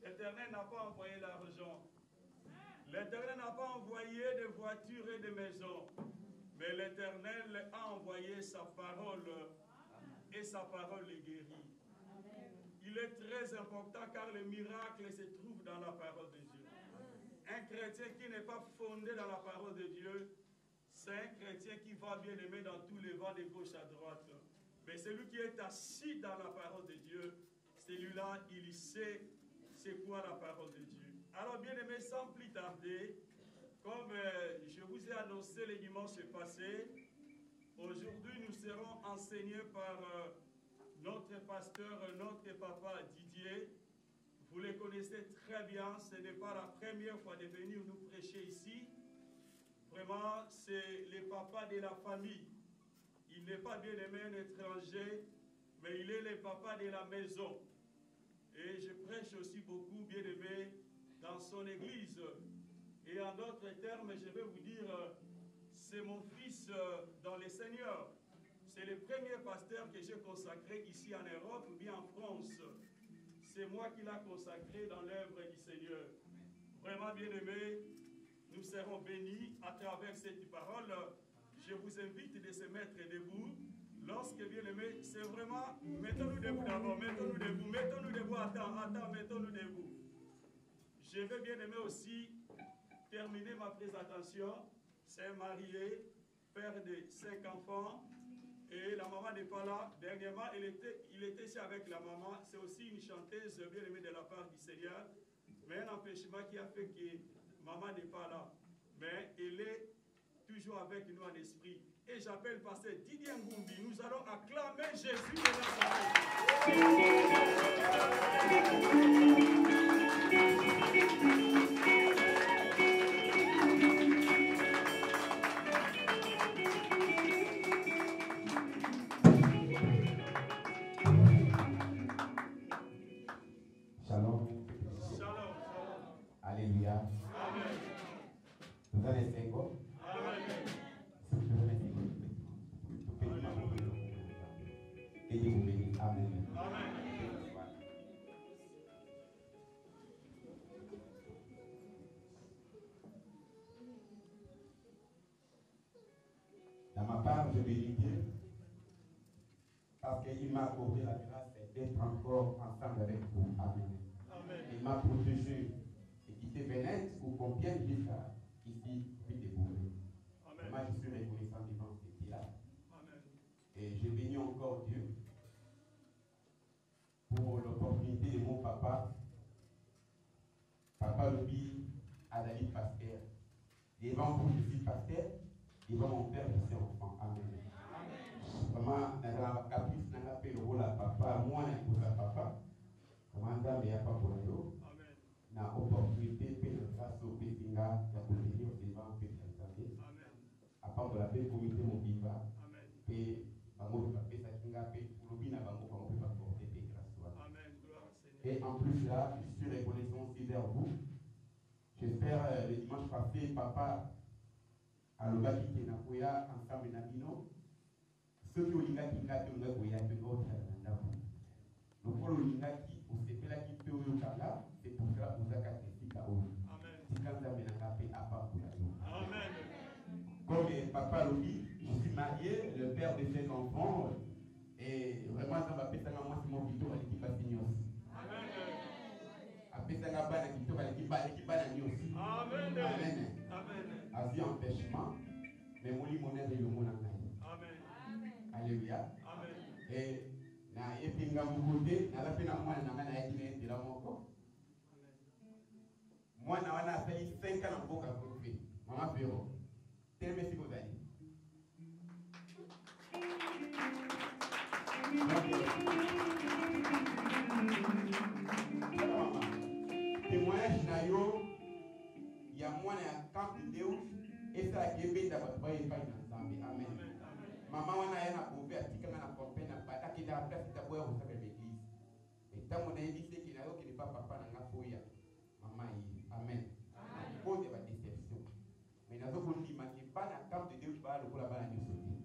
L'Éternel n'a pas envoyé l'argent. L'Éternel n'a pas envoyé de voitures et de maisons. Mais l'Éternel a envoyé sa parole. Et sa parole les guérit. Il est très important car le miracle se trouve dans la parole de Dieu. Un chrétien qui n'est pas fondé dans la parole de Dieu, c'est un chrétien qui va bien aimer dans tous les vents de gauche à droite. Mais celui qui est assis dans la parole de Dieu, celui-là, il sait c'est quoi la parole de Dieu. Alors bien aimé, sans plus tarder, comme je vous ai annoncé le dimanche passé, aujourd'hui nous serons enseignés par notre pasteur, notre papa Didier. Vous le connaissez très bien, ce n'est pas la première fois de venir nous prêcher ici. Vraiment, c'est le papa de la famille. Il n'est pas bien aimé un étranger, mais il est le papa de la maison. Et je prêche aussi beaucoup, bien aimé, dans son église. Et en d'autres termes, je vais vous dire, c'est mon fils dans le Seigneur. C'est le premier pasteur que j'ai consacré ici en Europe ou bien en France. C'est moi qui l'ai consacré dans l'œuvre du Seigneur. Vraiment, bien aimé, nous serons bénis à travers cette parole. Je vous invite de se mettre debout. Lorsque bien aimé, c'est vraiment, mettons-nous debout d'abord, mettons-nous debout, attends, mettons-nous debout. Je vais bien aimé aussi terminer ma présentation. C'est marié, père de 5 enfants, et la maman n'est pas là. Dernièrement, il était ici avec la maman. C'est aussi une chanteuse bien aimée de la part du Seigneur, mais un empêchement qui a fait que maman n'est pas là. Mais elle est toujours avec nous en esprit. Et j'appelle pasteur Didier Ngumbi. Nous allons acclamer Jésus de Shalom. Shalom. Alléluia. Amen. Vous allez faire quoi? Amen. Et Dieu vous bénisse. Amen. Amen. Dans ma part, je bénis Dieu parce qu'il m'a accordé la grâce d'être encore ensemble avec vous. Amen. Amen. Il m'a protégé et quitté Vénète ou combien jusqu'à ici, puis découvrir. Moi, je suis reconnaissant devant ce là. Et je bénis encore Dieu pour l'opportunité de mon papa, Papa Lobi, Adali Pasteur. Devant vous, je suis pasteur. Devant mon père, je suis enfant. Amen. Vraiment, dans la caprice, dans la paix, le rôle à papa, moi, je suis papa. Comment ça, mais il n'y a pas pour nous. Dans l'opportunité, puis le grâce au Pétinga, la continuer devant le Pétinga. À part de la paix, comité, mon viva. Et et en plus là, je suis reconnaissant aussi vers vous. J'espère le dimanche passé, papa a le gars qui est ensemble Nabino. Ceux qui ont dit qu'il y a un autre donc pour le gars qui au CP là qui peut au Kala, c'est pour ça que vous avez cassé Kao. Amen. Comme papa le dit, je suis marié, le père de 7 enfants, et vraiment ça va péter à moi, c'est mon vidéo à l'équipe Assignos. Amen. Amen. Empêchement, mais mon limonade est le monde. Amen. Alléluia. Amen. Et na epinga mukote na lapena mwana na ngana yaki ne tela moko. Mwana wana asali 5 ans na mboka kofi. Mama Pero. Teme si kozali. Témoignage na yo ya mwana ya camp de Deus esa kebe da batwa epai na Nzambe. Amen. Mama wana yana kofi tika na pompe na bata qui n'a pas fait d'abord vous savez l'église. Et tant mon ami c'est qui n'a qui n'est pas papa na ngafoya. Maman yi. Amen. Cause de la déception. Mais nous avons dit que pas na camp de Dieu ba le pour la bana ni sauter.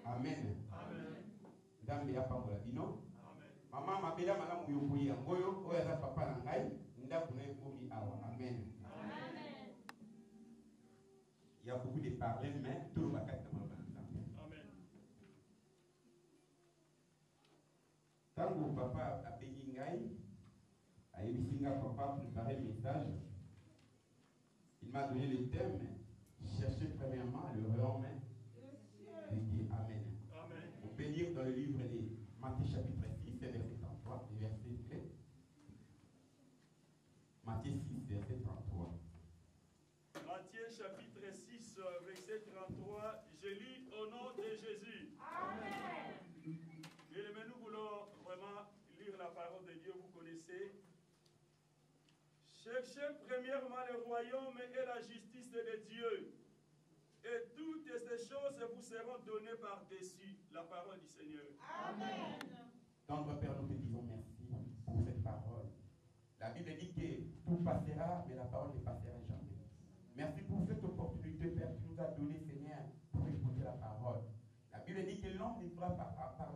Amen. Amen. Ndambe ya pambola bino. Amen. Maman mabela malamu yo kuya ngoyo oya za papa na ngai ndaku na ekomi awa. Amen. Amen. Il y a beaucoup de parler mais tout le bakata mama. Amen. Tango papa a béni ngai a ebisinga papa préparer le message. Il m'a donné le thème chercher premièrement le royaume de Dieu. Amen. Amen. On peut lire dans le livre de Matthieu chapitre 6 verset 33 et verset 13. Matthieu 6 verset 33. Matthieu chapitre 6 verset 33. Je lis au nom de Jésus. Amen. Mais nous voulons vraiment lire la parole de Dieu, vous connaissez. Cherchez premièrement le royaume et la justice de Dieu. Et toutes ces choses vous seront données par-dessus. La parole du Seigneur. Amen. Tendre Père, nous te disons merci pour cette parole. La Bible dit que tout passera, mais la parole ne passera jamais. Merci pour cette opportunité, Père, que tu nous as donnée, Seigneur, pour écouter la parole. La Bible dit que l'homme ne fera pas par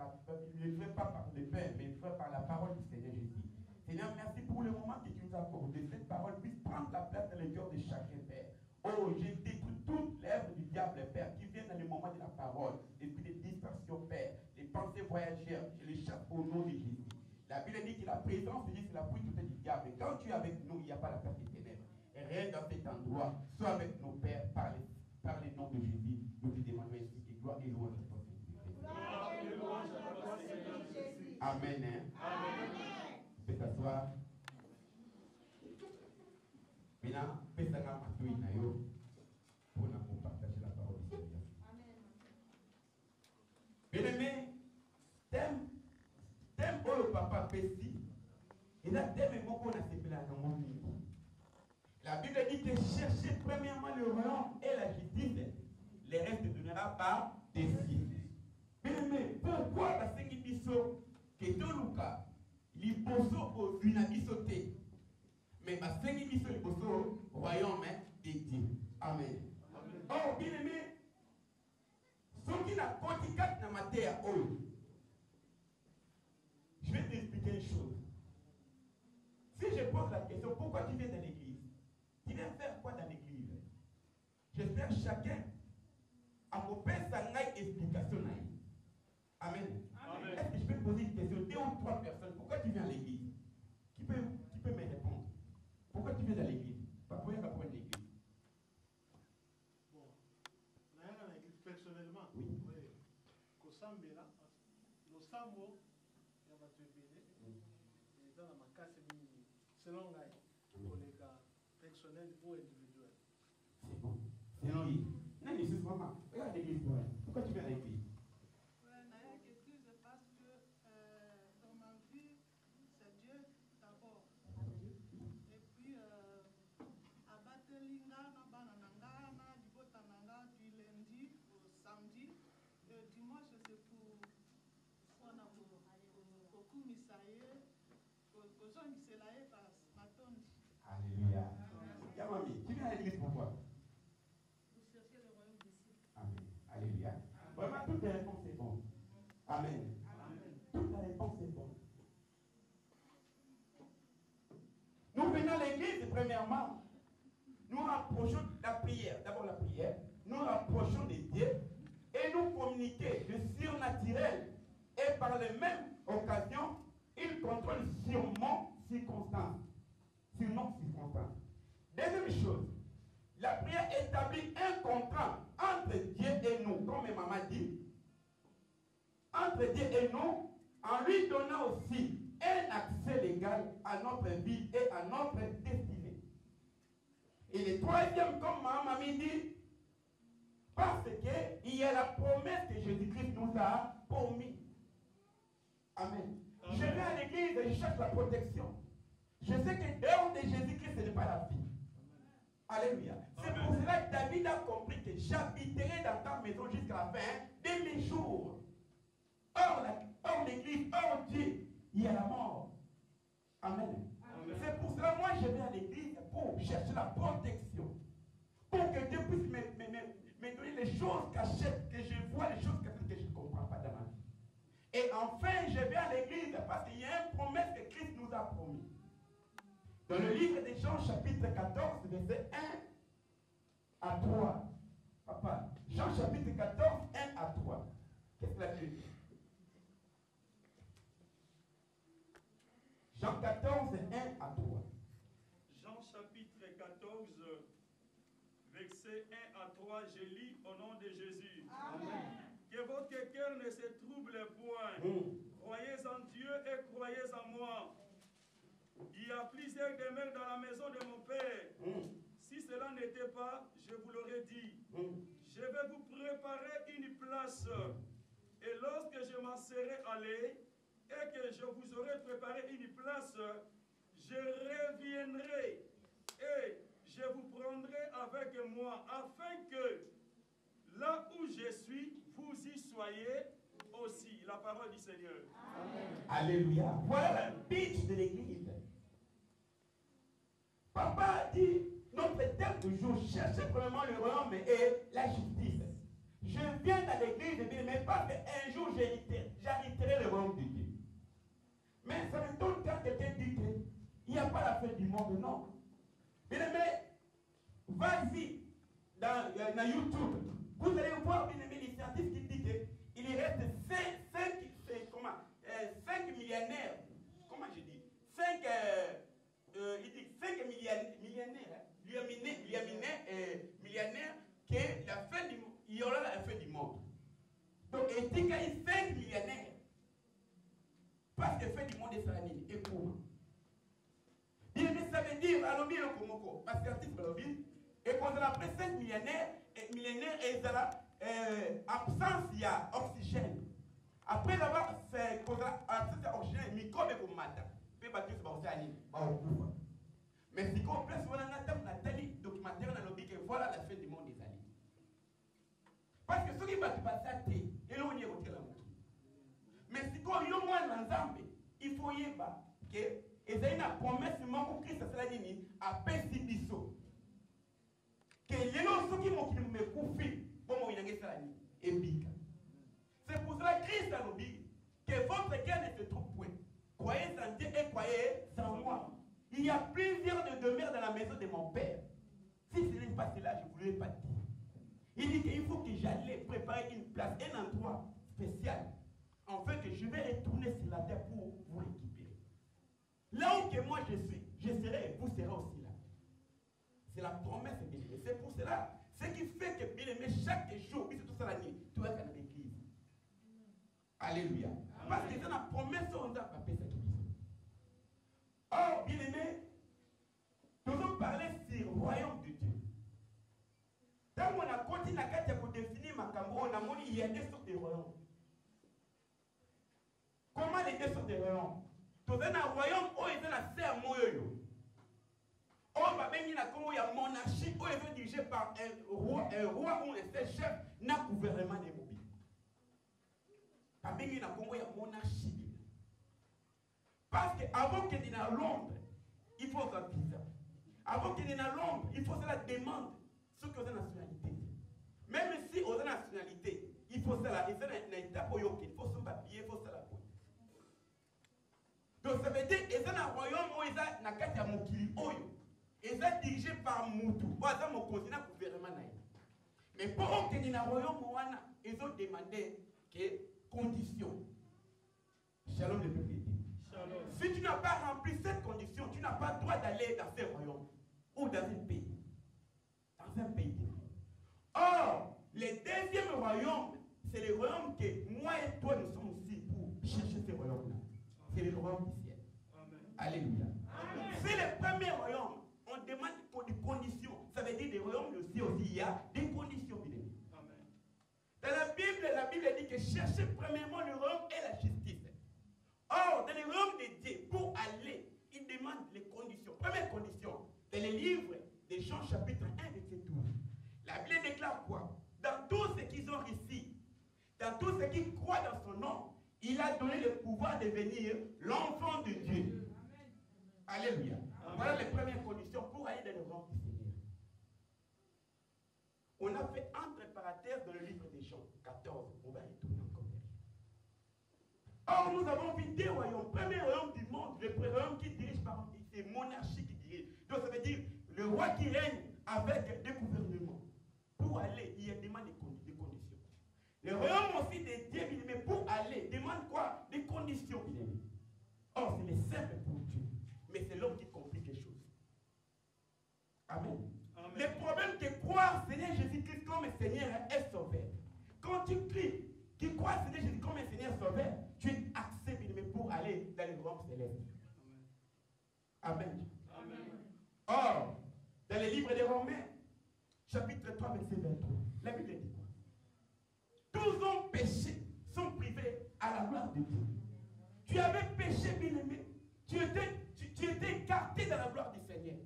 le pain, mais il fera par la parole du Seigneur Jésus. Seigneur, merci pour le moment que tu nous as accordé. Cette parole puisse prendre la place dans le cœur de chacun, Père. Oh, j'ai détruit toute l'œuvre du diable, Père, qui vient dans le moment de la parole. Et puis les distractions, Père, les pensées voyageurs, je les chasse au nom de Jésus. La Bible dit que la présence de Dieu, c'est la pluie toute du diable. Et quand tu es avec nous, il n'y a pas la place des ténèbres. Et rien dans cet endroit, sois avec nos pères, par le nom de Jésus. Nous te demandons ainsi que gloire et louange à toi, Seigneur. Amen. Amen. Peut s'asseoir. Maintenant, Pessanga Matoui Nayo pour nous partager la parole du Seigneur. Bien-aimé, thème pour le papa Pessi, il a thème et mon qu'on a séparé dans mon livre. La Bible dit que cherchez premièrement le royaume et la justice, les restes ne donnera pas des signes. Bien-aimé, pourquoi la Seigneur Bisso, que tout le cas, l'imposo au vinabisoté, mais ma Seigneur Bisso, l'imposo au royaume de Dieu. Amen. Oh, bien-aimé, ce qui n'a pas de quatre dans ma terre, je vais t'expliquer une chose. Si je pose la question, pourquoi tu viens dans l'église? Tu viens faire quoi dans l'église? J'espère chacun a mon père sa explication. Amen. Amen. Est-ce que je peux poser une question? 2 ou 3 personnes, pourquoi tu viens à l'église? Qui peut me répondre? Pourquoi tu viens dans l'église? Pas pour l'église. Bon, dans l'église personnellement, oui. Au Sambela, le Sambo, il y a votre bébé, et dans la macasse, selon les cas personnels ou individuels. C'est bon. Sinon, oui. Non, mais c'est maman. Regarde l'église. Pourquoi tu viens à l'église? Alléluia. Yamami, tu viens à l'église pourquoi? Pour chercher le royaume des cieux. Amen. Alléluia. Vraiment, toutes les réponses sont bonnes. Amen. Amen. Toutes les réponses sont bonnes. Nous venons à l'église, premièrement, nous rapprochons de la prière. D'abord la prière. Nous rapprochons de Dieu et nous communiquer le surnaturel. Et par la même occasion, il contrôle sûrement circonstances. Surnom circonstances. Deuxième chose, la prière établit un contrat entre Dieu et nous, comme maman dit, entre Dieu et nous, en lui donnant aussi un accès légal à notre vie et à notre destinée. Et le troisième, comme maman dit, parce qu'il y a la promesse que Jésus-Christ nous a promis. Amen. Je vais à l'église et je cherche la protection. Je sais que dehors de Jésus-Christ, ce n'est pas la vie. Alléluia. C'est pour cela que David a compris que j'habiterai dans ta maison jusqu'à la fin de mes jours. Et enfin, je vais à l'église parce qu'il y a une promesse que Christ nous a promis. Dans le livre de Jean, chapitre 14, verset 1 à 3. Papa, Jean, chapitre 14, 1 à 3. Qu'est-ce que la Bible dit? Jean 14, 1 à 3. Jean chapitre 14, verset 1 à 3, je lis au nom de Jésus. Amen. Que votre cœur ne se trouble point. Croyez en Dieu et croyez en moi. Il y a plusieurs demeures dans la maison de mon Père. Si cela n'était pas, je vous l'aurais dit. Je vais vous préparer une place. Et lorsque je m'en serai allé et que je vous aurai préparé une place, je reviendrai et je vous prendrai avec moi afin que là où je suis, vous y soyez aussi. La parole du Seigneur. Amen. Alléluia. Voilà la pitch de l'église. Papa dit, notre thème du jour, cherchez premièrement le royaume et la justice. Je viens dans l'église, mais pas qu'un jour j'hériterai le royaume de Dieu. Mais ça me donne quand quelqu'un dit qu'il n'y a pas la fin du monde, non. Bien aimé, vas-y dans YouTube. Vous allez voir, bien aimé, les scientifiques qui disent qu'il reste 5 millionnaires. Comment je dis 5 millionnaires que la fin du monde, il y aura la fin du monde. Donc, il dit qu'il y a 5 millionnaires. Parce que la fin du monde est sur la ligne. Et comment? Bien aimé, ça veut dire, alors bien le Komoko, parce que l'artiste et quand on a pris 5 millionnaires, et il y a absence, il y a oxygène. Après avoir fait absence d'oxygène, microbe et comme matin. Puis battu sur l'océanie, mais si on place sur Nathalie, documentaire dans l'objet que voilà la fin du monde des alliés. Parce que ceux qui battent pas ça, et là on y est au tel amour. Mais si on y a moins d'ensemble, il faut y avoir que et c'est une promesse que Christ a dit à Pessibiso. Que les gens qui m'ont me confié, bon, il y a ça et bika. C'est pour cela que Christ a dit que votre cœur ne se trouve point. Croyez en Dieu et croyez en moi. Il y a plusieurs de demeures dans la maison de mon Père. Si ce n'est pas cela, je ne vous l'ai pas dit. Il dit qu'il faut que j'aille préparer une place, un endroit spécial, afin que je vais retourner sur la terre pour vous récupérer. Là où que moi je suis, je serai et vous serez aussi là. C'est la promesse de Dieu. C'est pour cela. Ce qui fait que, bien aimé, chaque jour, et c'est tout ça la nuit, tu vas dans l'église. Alléluia. Parce que c'est la promesse où on a pas fait cette vie. Or, bien aimé, nous allons parler sur le royaume de Dieu. Quand on a continué à définir ma Cameroun, il y a des sortes de royaumes. Comment les deux sortes de royaumes? Nous avons un royaume où il y a un serre moyo. Oh, il y a une monarchie où il est dirigé par un roi ou un chef d'un gouvernement de mobile. Il y a une monarchie. Parce qu'avant qu'il y ait à Londres, il faut un visa. Avant qu'il y ait à Londres, il faut la demande sur que la nationalité. Même si on a la nationalité, il faut cela. Il faut son papier, il faut cela. Donc ça veut dire qu'il y a un royaume où il y a un carte à Mokili. Il est dirigé par Moutou. Voilà mon continent gouvernement. Mais pour qu'il y ait un royaume, ils ont demandé que conditions. Shalom le peuple. Si tu n'as pas rempli cette condition, tu n'as pas le droit d'aller dans ce royaume ou dans un pays. Dans un pays. Or, le deuxième royaume, c'est le royaume que moi et toi nous sommes ici pour chercher ce royaume-là. C'est le royaume du ciel. Amen. Alléluia. C'est le premier royaume. On demande des conditions. Ça veut dire des royaumes aussi, il y a des conditions. Amen. Dans la Bible dit que cherchez premièrement le royaume et la justice. Or, dans le royaume de Dieu, pour aller, il demande les conditions. Première condition, dans le livre de Jean chapitre 1, verset 12. La Bible déclare quoi? Dans tous ceux qui ont réussi, dans tous ceux qui croient dans son nom, il a donné le pouvoir de devenir l'enfant de Dieu. Amen. Alléluia. Amen. Voilà les premières conditions pour aller dans le royaume du Seigneur. On a fait un préparateur dans le livre de Jean 14. On va y retourner encore derrière. Or, nous avons vu deux royaumes. Premier royaume du monde, le royaume qui dirige par des monarchies qui dirigent. Donc, ça veut dire le roi qui règne avec des gouvernements. Pour aller, il y a demande des conditions. Le royaume aussi des dieux, mais pour aller, demande quoi? Des conditions. Or, c'est le simple pour Dieu. Mais c'est l'homme qui complique les choses. Amen. Amen. Le problème c'est croire Seigneur Jésus-Christ comme Seigneur et Sauveur. Quand tu cries, tu crois Seigneur Jésus comme un Seigneur Sauveur, tu es accepté pour aller dans le royaume céleste. Amen. Amen. Or, dans le livre des Romains, chapitre 3, verset 23, la Bible dit quoi? Tous ont péché, sont privés à la gloire de Dieu. Tu avais péché, bien-aimé. Tu étais écarté dans la gloire du Seigneur.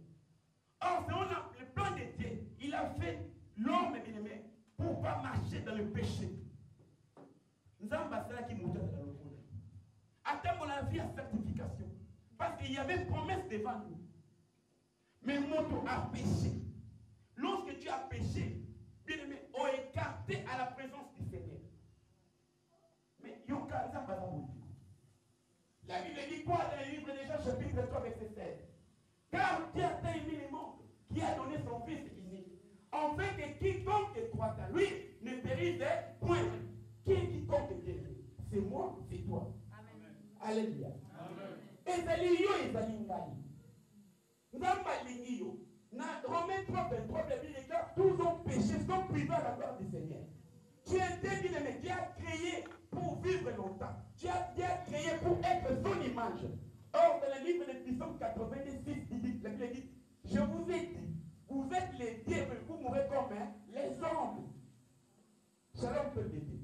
Or, selon le plan de Dieu, il a fait l'homme, bien-aimé, pour ne pas marcher dans le péché. Nous avons passé là qui montait dans le monde. Attends mon avis à certification. Parce qu'il y avait une promesse devant nous. Mais mon a péché. Lorsque tu as péché, bien-aimé, on est écarté à la présence du Seigneur. Mais il y a ça pas la Bible dit quoi dans le livre de Jean, chapitre 3, verset 16? Car Dieu a tant aimé le monde qui a donné son Fils unique, en fait que quiconque croit à lui ne périsse point. Qui est quiconque Dieu? C'est moi, c'est toi. Amen. Alléluia. Et c'est l'io et c'est l'ingani. Nous n'avons pas l'ingio. Dans Romains 3, 23, la Bible dit que tous ont péché, sont privés à la gloire du Seigneur. Tu es bien-aimé, Dieu a créé pour vivre longtemps. Dieu a créé pour être son image. Or, dans le livre de Psaume 86, la Bible dit, je vous ai dit, vous êtes les dieux, mais vous mourrez comme les hommes. Shalom peut l'aider.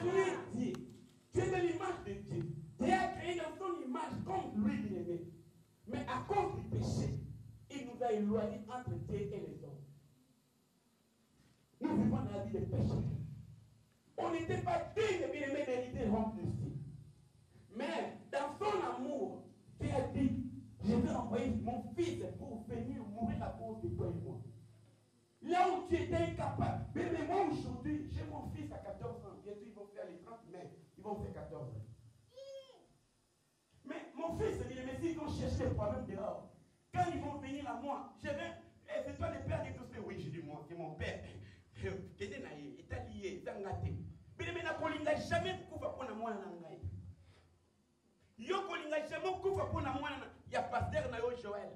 Tu es Dieu. Tu es de l'image de Dieu. Dieu a créé dans son image comme lui, bien-aimé. Mais à cause du péché, il nous a éloignés entre Dieu et les hommes. Nous vivons dans la vie de péché. On n'était pas dignes, bien-aimés, d'hériter le royaume du ciel. Mais dans son amour, Dieu a dit, je vais envoyer mon fils pour venir mourir à cause de toi et moi. Là où tu étais incapable, mais moi aujourd'hui, j'ai mon fils à 14 ans. Bientôt ils vont faire les 30 mai, ils vont faire 14 ans. Mais mon fils, bien-aimé, s'ils vont chercher les problèmes dehors, quand ils vont venir à moi, je vais, c'est toi le père de tous ces. Oui, je dis moi, c'est mon père. Il est allié, il est engagé. Mais il n'a jamais coupé pour moi. Il n'a jamais coupé pour moi. Il y a pasteur Joël.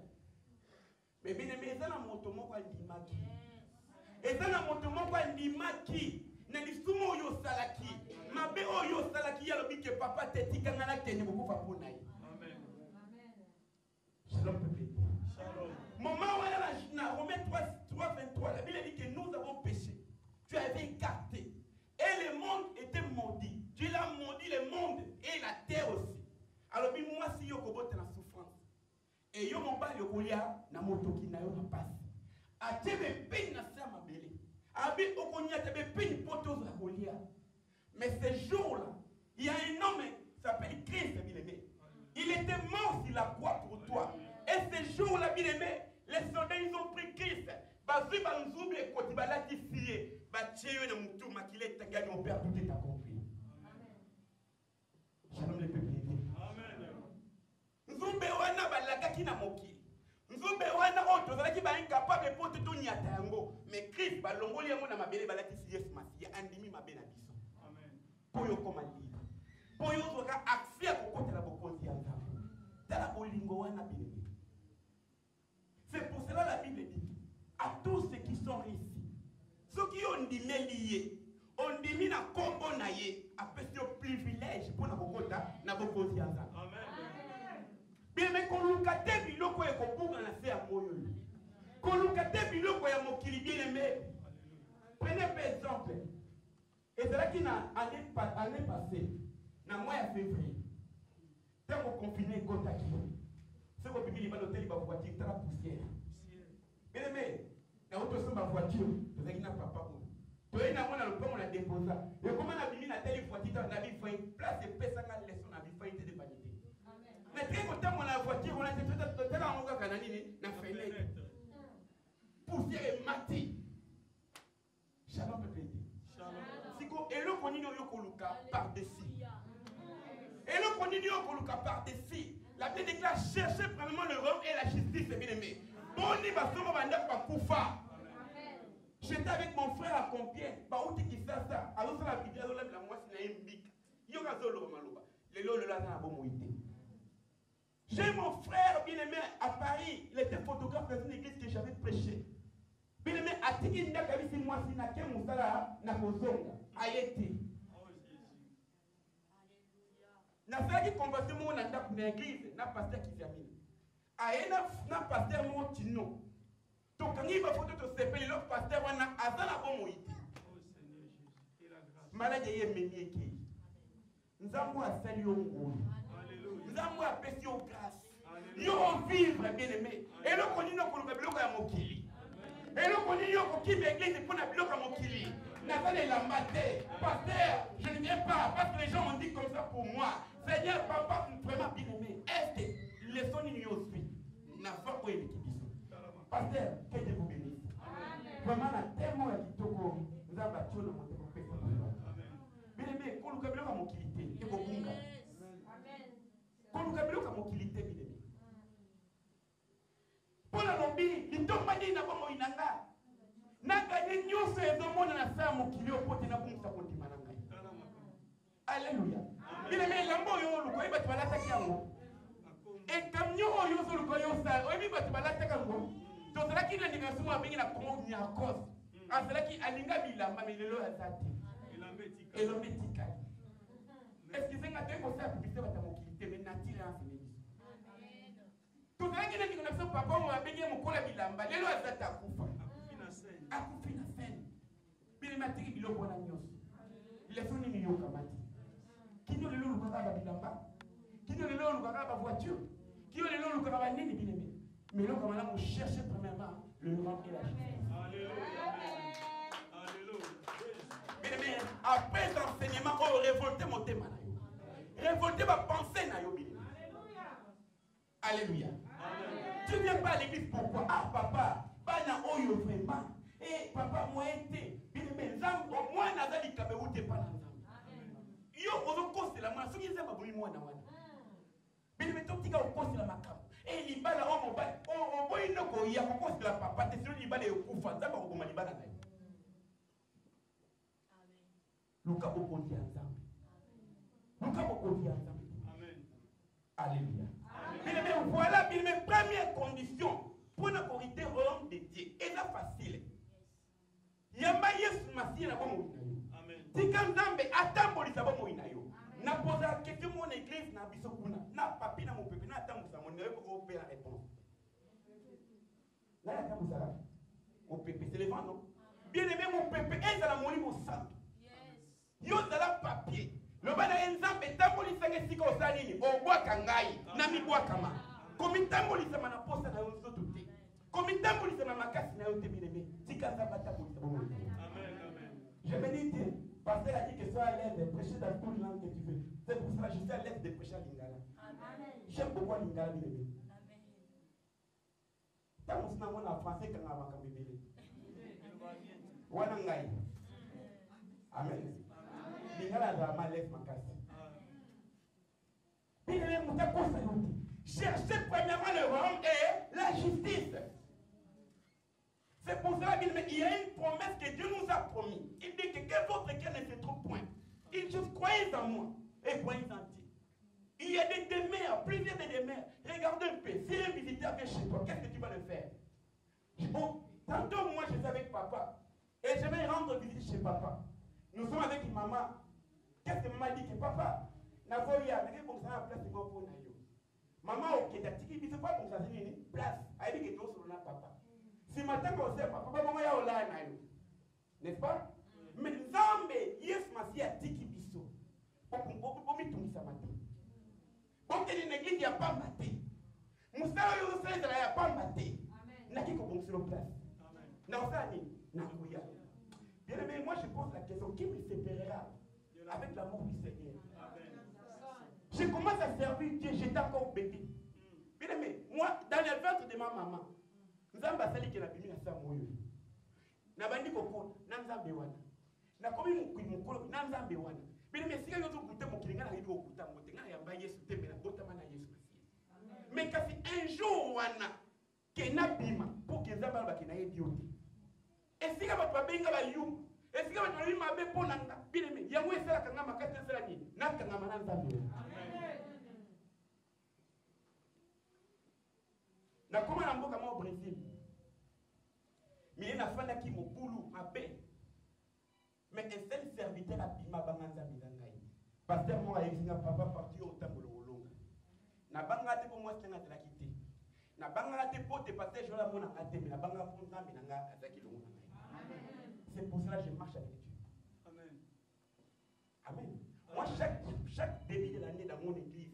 Mais bien aimé, ça n'a monté moi ndimaki. Et ça n'a monté moi ndimaki. Nelisumo yo salaki. Mabe yo salaki ya lobi que papa teti kangana teni beaucoup pour naï. Amen. Shalom peuple. Shalom. Moment où elle a Romains 3, 23, la Bible dit que nous avons péché. Tu avais écarté. Et le monde était maudit. Dieu l'a maudit le monde et la terre aussi. Alors, moi, si je suis dans la souffrance, et je m'en bats le colia, na motoki na yo na passe. A tebe peine na sa mabele. Abi okonya tebe peine potos la colia. Mais ce jour-là, il y a un homme qui s'appelle Christ, bien-aimé. Il était mort sur la croix pour toi. Et ce jour-là, bien-aimé, les soldats, ils ont pris Christ. Basu banzoubi et koti balati fiye. Batieyo na mutu makile tangani mon père tout est accompli. Amen. Shalom les peuples. Amen. Nzumbe wana balakaki na mokili. Nzumbe wana oto zalaki ba incapable pour tout nyata yango. Mais Christ balongoli yango na mabele balaki si Yesu Masiya andimi mabena biso. Amen. Poyo koma libre. Poyo zoka accès ko kotela bokonzi ya nzambe. Tala bolingo wana bilenge. C'est pour cela la Bible dit à tous ceux qui sont ici. Ceux qui ont dit lié, on dit na kombo na ye, après ce privilège pour na bokota na bokonzi ya nzambe. Amen. Bien mais qu'on lukate biloko e kopunga na se ya moyo. Qu'on lukate biloko ya mokili bien aimé. Prenez par exemple. Et c'est là qu'il a année passée, dans le mois de février, quand on confiné contact, c'est qu'on peut dire l'hôtel va voiture, dans la poussière. Bien aimé, dans l'autre ma voiture, vous avez un papa. Tu es dans le pont, on a déposé. Et comment on a mis la telle voiture dans la vie, il faut place et paix sans la leçon, la vie, il faut de vanité. Mais très content, on a la voiture, on a été tout à l'heure, on a canalisé, on a fait poussière et mati. Shalom peut-être. Et le konino yokoluka par-dessus. Et le par-dessus. La Bible déclare chercher premièrement le royaume et la justice, bien aimé. J'étais avec mon frère à Compiègne. J'ai mon frère bien aimé à Paris. Il était photographe dans une église que j'avais prêché. Bien aimé, à Tiki Ndakabisi, moi, si Naké Moussala, Nakozonga, Ayeti. Na faki conversion mo na ndako na église na pasteur qui termine. Aena na pasteur mo tino. To kangi ba photo to sepeli le pasteur wana azala bon moiti. Oh Seigneur Jésus, et la grâce. Malade ye menieki. Nzambo asali yo ngulu. Alléluia. Nzambo apesi yo grâce. Alléluia. Yo vivre bien aimé. Et le konino ko luka biloko ya mokili. Et le konino ko ki église pour na biloko ya mokili. Nazale la maté. Pasteur, je ne viens pas parce que les gens m'ont dit comme ça pour moi. Seigneur, papa, vraiment bien aimé. Est-ce que les sons n'y aussi n'a pas pour une équipe. Pasteur, que Dieu vous bénisse. Vraiment, la témoin qui toko, nous avons battu le monde pour faire ça. Bien aimé, quand nous avons mon qualité, et vos bunga. Quand nous avons mon qualité, bien aimé. Pour la lobby, il tombe pas dit n'a pas mon inanga. N'a gagné nyoso et dans mon nasa mon kilio pour te n'a pas mon sapoti mananga. Alléluia. Il est lambo yo luko iba tbalata kiango. Et kamnyo yo so luko yo sa, o iba tbalata kango. To sala ki na ninga suma bengi na kongo nyakos. Asala ki alinga bilamba milelo azati. Elometika. Est-ce que c'est ngate ko sa publicité bata mokilité mais natira en sénégal. To sala ki na ninga so papa mo bengi mo kola bilamba, lelo azata kufa. Akufi na scène. Bile matiki biloko na nyoso. Les soni ni yo kamati. Qui ne le loue pas bilamba, qui ne le loue pas voiture, qui ne le loue pas nini bien aimé. Mais là, comme là, on cherche premièrement le rang et la justice. Alléluia. Bien aimé, après l'enseignement, on révolte mon thème. Révolter ma pensée na yo bien aimé. Alléluia. Tu ne viens pas à l'église pourquoi? Ah papa, bana oyo vraiment. Eh papa moi été, bien aimé, au moins nazali kabe ou te pas na. Yo ozo kosi la mwana soki nzamba boli mwana wana. Bili metotika okosi la makamu. E libala o mobile o boyi noko ya kokosi la papa te sio libala yokufa nzamba ko libala na yo. Amen. Luka bokondi ya nzambe. Luka bokondi ya nzambe. Amen. Alléluia. Bien mais voilà bien mes premières conditions pour la corriger homme de Dieu. Et c'est facile. Yamba Yesu masiye na bomo. Tika nzambe atambolisa bomo inayo. Na posa question mon église na biso kuna. Na papi na mopepe na atambolisa mon nayo ko faire réponse. Na atambolisa. Mopepe c'est le vent non. Bien aimé mon pepe ezala molimo santo. Yes. Yo zala papier. Le bana nzambe tambolisa ngesika osalini obwaka ngai na mibwaka ma. Komi tambolisa mana posa na yo soto te. Komi tambolisa na makasi na yo te bien aimé. Tika nzambe tambolisa bomo. Amen. Je me dis Pasteur a dit que sois à l'aise de prêcher dans toute langue que tu veux. C'est pour cela que je suis à l'aise de prêcher à Lingala. J'aime beaucoup Lingala, bien aimé. Tant que nous avons en français, quand on va cambier. Wanangai. Amen. Lingala a mal l'aise, ma casse. Bien aimé, nous avons conseillé. Cherchez premièrement le royaume et la justice. C'est pour cela qu'il y a une promesse que Dieu nous a promis. Il dit que votre cœur ne se trompe point. Il dit, croyez en moi et croyez en Dieu. Il y a des demeures, plusieurs des demeures. Regarde un peu, si un visiteur vient chez toi, qu'est-ce que tu vas le faire? Bon, tantôt moi je suis avec papa et je vais rendre visite chez papa. Nous sommes avec maman. Qu'est-ce que maman dit que papa n'a pas eu à venir pour ça à place de moi pour naïo. Maman, ok, t'as dit qu'il ne pas pour ça, c'est une place. Elle dit que tu es sur la papa. Si matin on sait pas, papa, maman, il y a là, n'est-ce pas? Mais Nzambe, yes, masi a tiki biso. Pour m'y tomber ça matin. Pour que l'église n'y a pas maté. Moussa, il n'y a pas maté. N'a qui commence sur place. N'a pas n'a pas. Bien aimé, moi je pose la question, qui me séparera avec l'amour du Seigneur? Je commence à servir Dieu, j'étais encore bébé. Bien aimé, moi, dans le ventre de ma maman, Nzamba sali ke na bimi na sa moyo. Na bandi kokona, na Nzambe wana. Na komi mukolo, na Nzambe wana. Bino mesika yo to kuta mukilinga na hiyo kuta ngote ngana yamba Yesu wana kena bima pour que nzamba bakena yediote esika bato babenga bayu esika bato bayi mabe pona nga bileme yango esala kanga makati esala ni nakanga mana nzambe na koma na mboka mo Brésil mais na fanda ki mobulu mabe mais un seul serviteur a bima banga nzambe ngai pasteur mo ayesinga papa parti au tambolo olonga na banga te ko mo senga de la quitter na banga te pote pasteur jola mona ngate mais na banga pour nzambe nanga azaki longo ngai. C'est pour cela que je marche avec Dieu. Amen. Amen. Moi, chaque début de l'année dans mon église,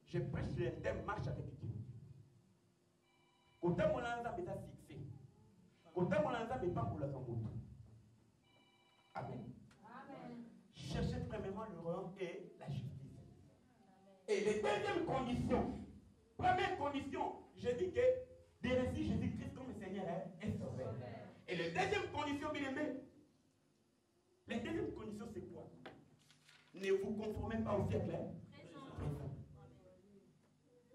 je prêche sur un thème marche avec Dieu. Quand mon ensemble est fixé, quand mon ensemble n'est pas pour la camoufle. Amen. Amen. Cherchez premièrement le royaume et la justice. Et les deuxièmes conditions, première condition, je dis que de récits Jésus-Christ comme Seigneur est sauveur. Et la deuxième condition, bien aimé, la deuxième condition, c'est quoi? Ne vous conformez pas au siècle présent.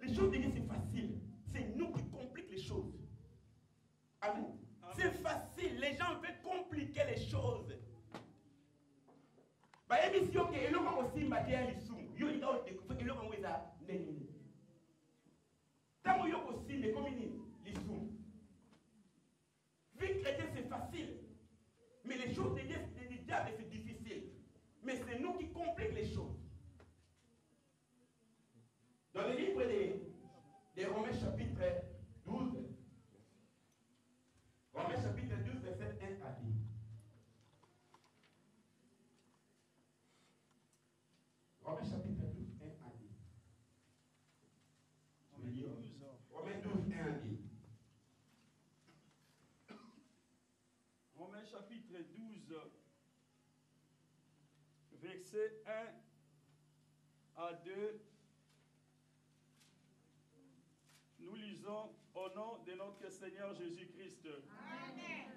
Les choses de Dieu, c'est facile. C'est nous qui compliquons les choses. Amen. C'est facile. Les gens veulent compliquer les choses. Bah, émission que il y a aussi matière lisum. Il y a aussi ça. Tant qu'il y a aussi les communes lisum. Vie chrétienne, c'est facile. Mais les choses de diable, c'est difficile. Mais c'est nous qui compliquons les choses. Dans le livre des Romains chapitre 12, Romains chapitre 12, verset 1 à 10. Romains chapitre 12, 1 à 10. Romains 12, 1 à 10. Romains chapitre 12, verset 1 à 2. Nous lisons au nom de notre Seigneur Jésus-Christ. Amen.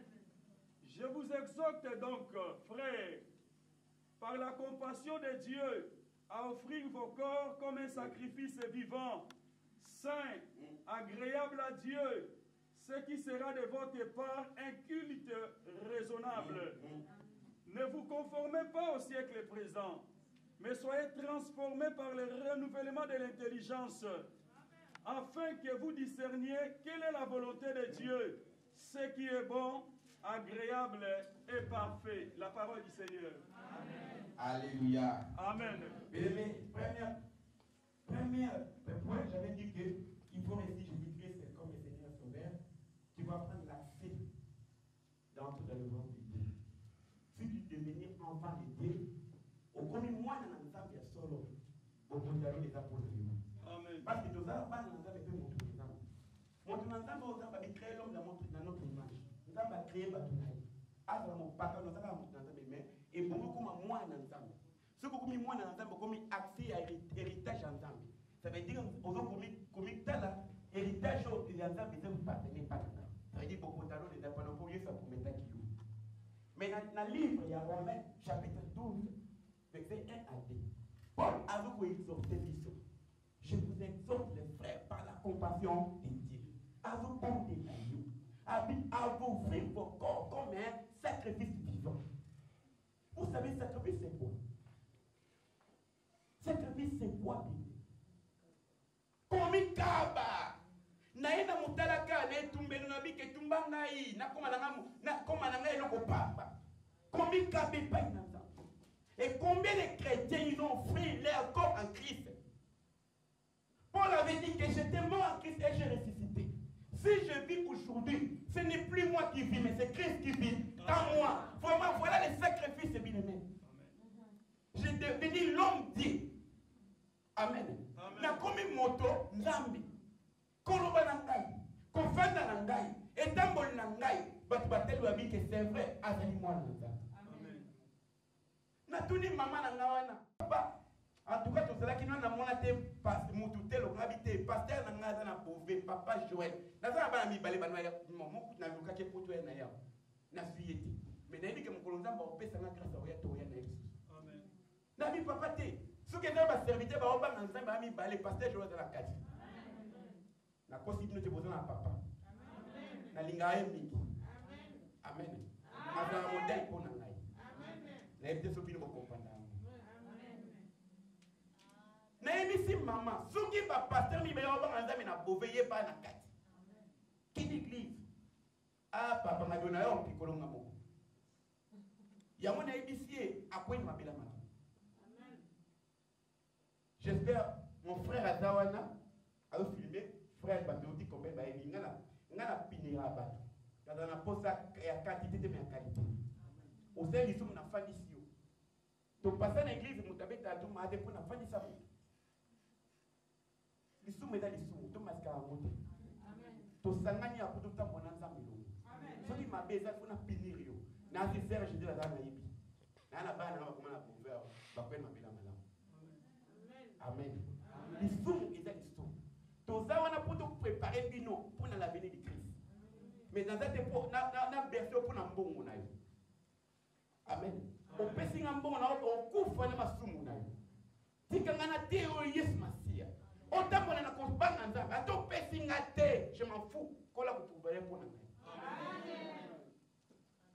Je vous exhorte donc, frères, par la compassion de Dieu, à offrir vos corps comme un sacrifice vivant, saint, agréable à Dieu, ce qui sera de votre part un culte raisonnable. Ne vous conformez pas au siècle présent, mais soyez transformés par le renouvellement de l'intelligence, afin que vous discerniez quelle est la volonté de Dieu, ce qui est bon, agréable et parfait. La parole du Seigneur. Amen. Alléluia. Amen. Mais première point, j'avais dit qu'il faut rester Jésus-Christ comme le Seigneur Sauveur. Tu vas prendre l'accès d'entrer dans le royaume de Dieu. Si tu devenir enfant de Dieu, au premier mois dans l'ensemble, il y a solo. Au contraire, les apôtres. Amen. Parce que nous avons pas l'ensemble et mon ensemble. Mon ensemble, nous avons créé l'homme dans notre image. Nous avons créé Batoulaye. Alors, mon papa, nous avons mon ensemble, et beaucoup comme moi dans l'ensemble. Ce que comme moi dans l'ensemble, comme accès à héritage ensemble. Ça veut dire qu'on a comme héritage au ensemble, ils ne partenaient pas. Ça veut dire beaucoup d'alors, les apôtres, pour ça pour mettre qui. Mais dans le livre, il y a Romains chapitre 12, verset 1 à 2. Paul a vous exhorté l'issue. Je vous exhorte les frères par la compassion de Dieu. À vous porter l'agneau. À vous ouvrir vos corps comme un sacrifice vivant. Vous savez, sacrifice c'est quoi? Sacrifice c'est quoi? Comme kaba. Naenda mutalaka ne tumbelo na bike tumbanga hii na koma na ngai loko papa. Combien kabé pas inanza? Et combien de chrétiens ils ont offert leur corps en Christ? Paul avait dit que j'étais mort en Christ et j'ai ressuscité. Si je vis aujourd'hui, ce n'est plus moi qui vis, mais c'est Christ qui vit en moi. Vraiment, voilà les sacrifices bien-aimés. J'ai devenu l'homme Dieu. Amen. Na komi moto nzambi. Koloba na ngai, kofanda na ngai, etamboli na ngai, batu batelu babi que c'est vrai, azali moi na nzambi. Amen. Na tuni mama na ngawana. En tout cas, tout cela qui nous a monté parce que Moutoutel au habité, pasteur n'a pas pauvre, papa Joël. N'a pas mis balé banaya, mon n'a pas qu'à pour toi n'aya. N'a suivi. Mais n'a dit que mon colonel va opérer sa grâce à toi et à Amen. N'a mis papa té. Ce que n'a pas serviteur va opérer dans un ami balé, pasteur Joël de la case. Na kosi bino te bozana papa. Na linga ye mingi. Amen. Azala modèle pour nangai. Na ebite so bino ko comprendre. Na emisi mama, soki ba pasteur mi ba ba nzambe na boveye pa na kati. Kini église. Ah papa na dona yo pikolo ngamo. Ya mona ebisi akweni mabela mama. J'espère mon frère Azawana a filmé frère Batouti comme ba ngana ngana pinira bato. Kada na posa ya quantité de ma qualité. Au sein du somme na fandi sio. To passer na église mutabeta to ma de pour na fandi sa. Lisumu eza lisumu to maskara moto. Amen. To sangani ya kuto ta mona nzambe lo. Amen. Soki mabeza fona pinir yo. Na se faire je dis la dame yebi. Na na bana na bakoma na pouvoir ba kwena mabela malamu. Amen. Lisumu eza lisumu. To za wana poto préparer bino pour na l'avenir de Christ. Mais dans cette époque na berceau pour na mbongo na yo. Amen. O pesi mbongo na o kufa na masumu na yo. Tika ngana te o Yesu Masia. Autant qu'on a compris en Zambie, à tout je m'en fous. Qu'on l'a trouvé pour nous.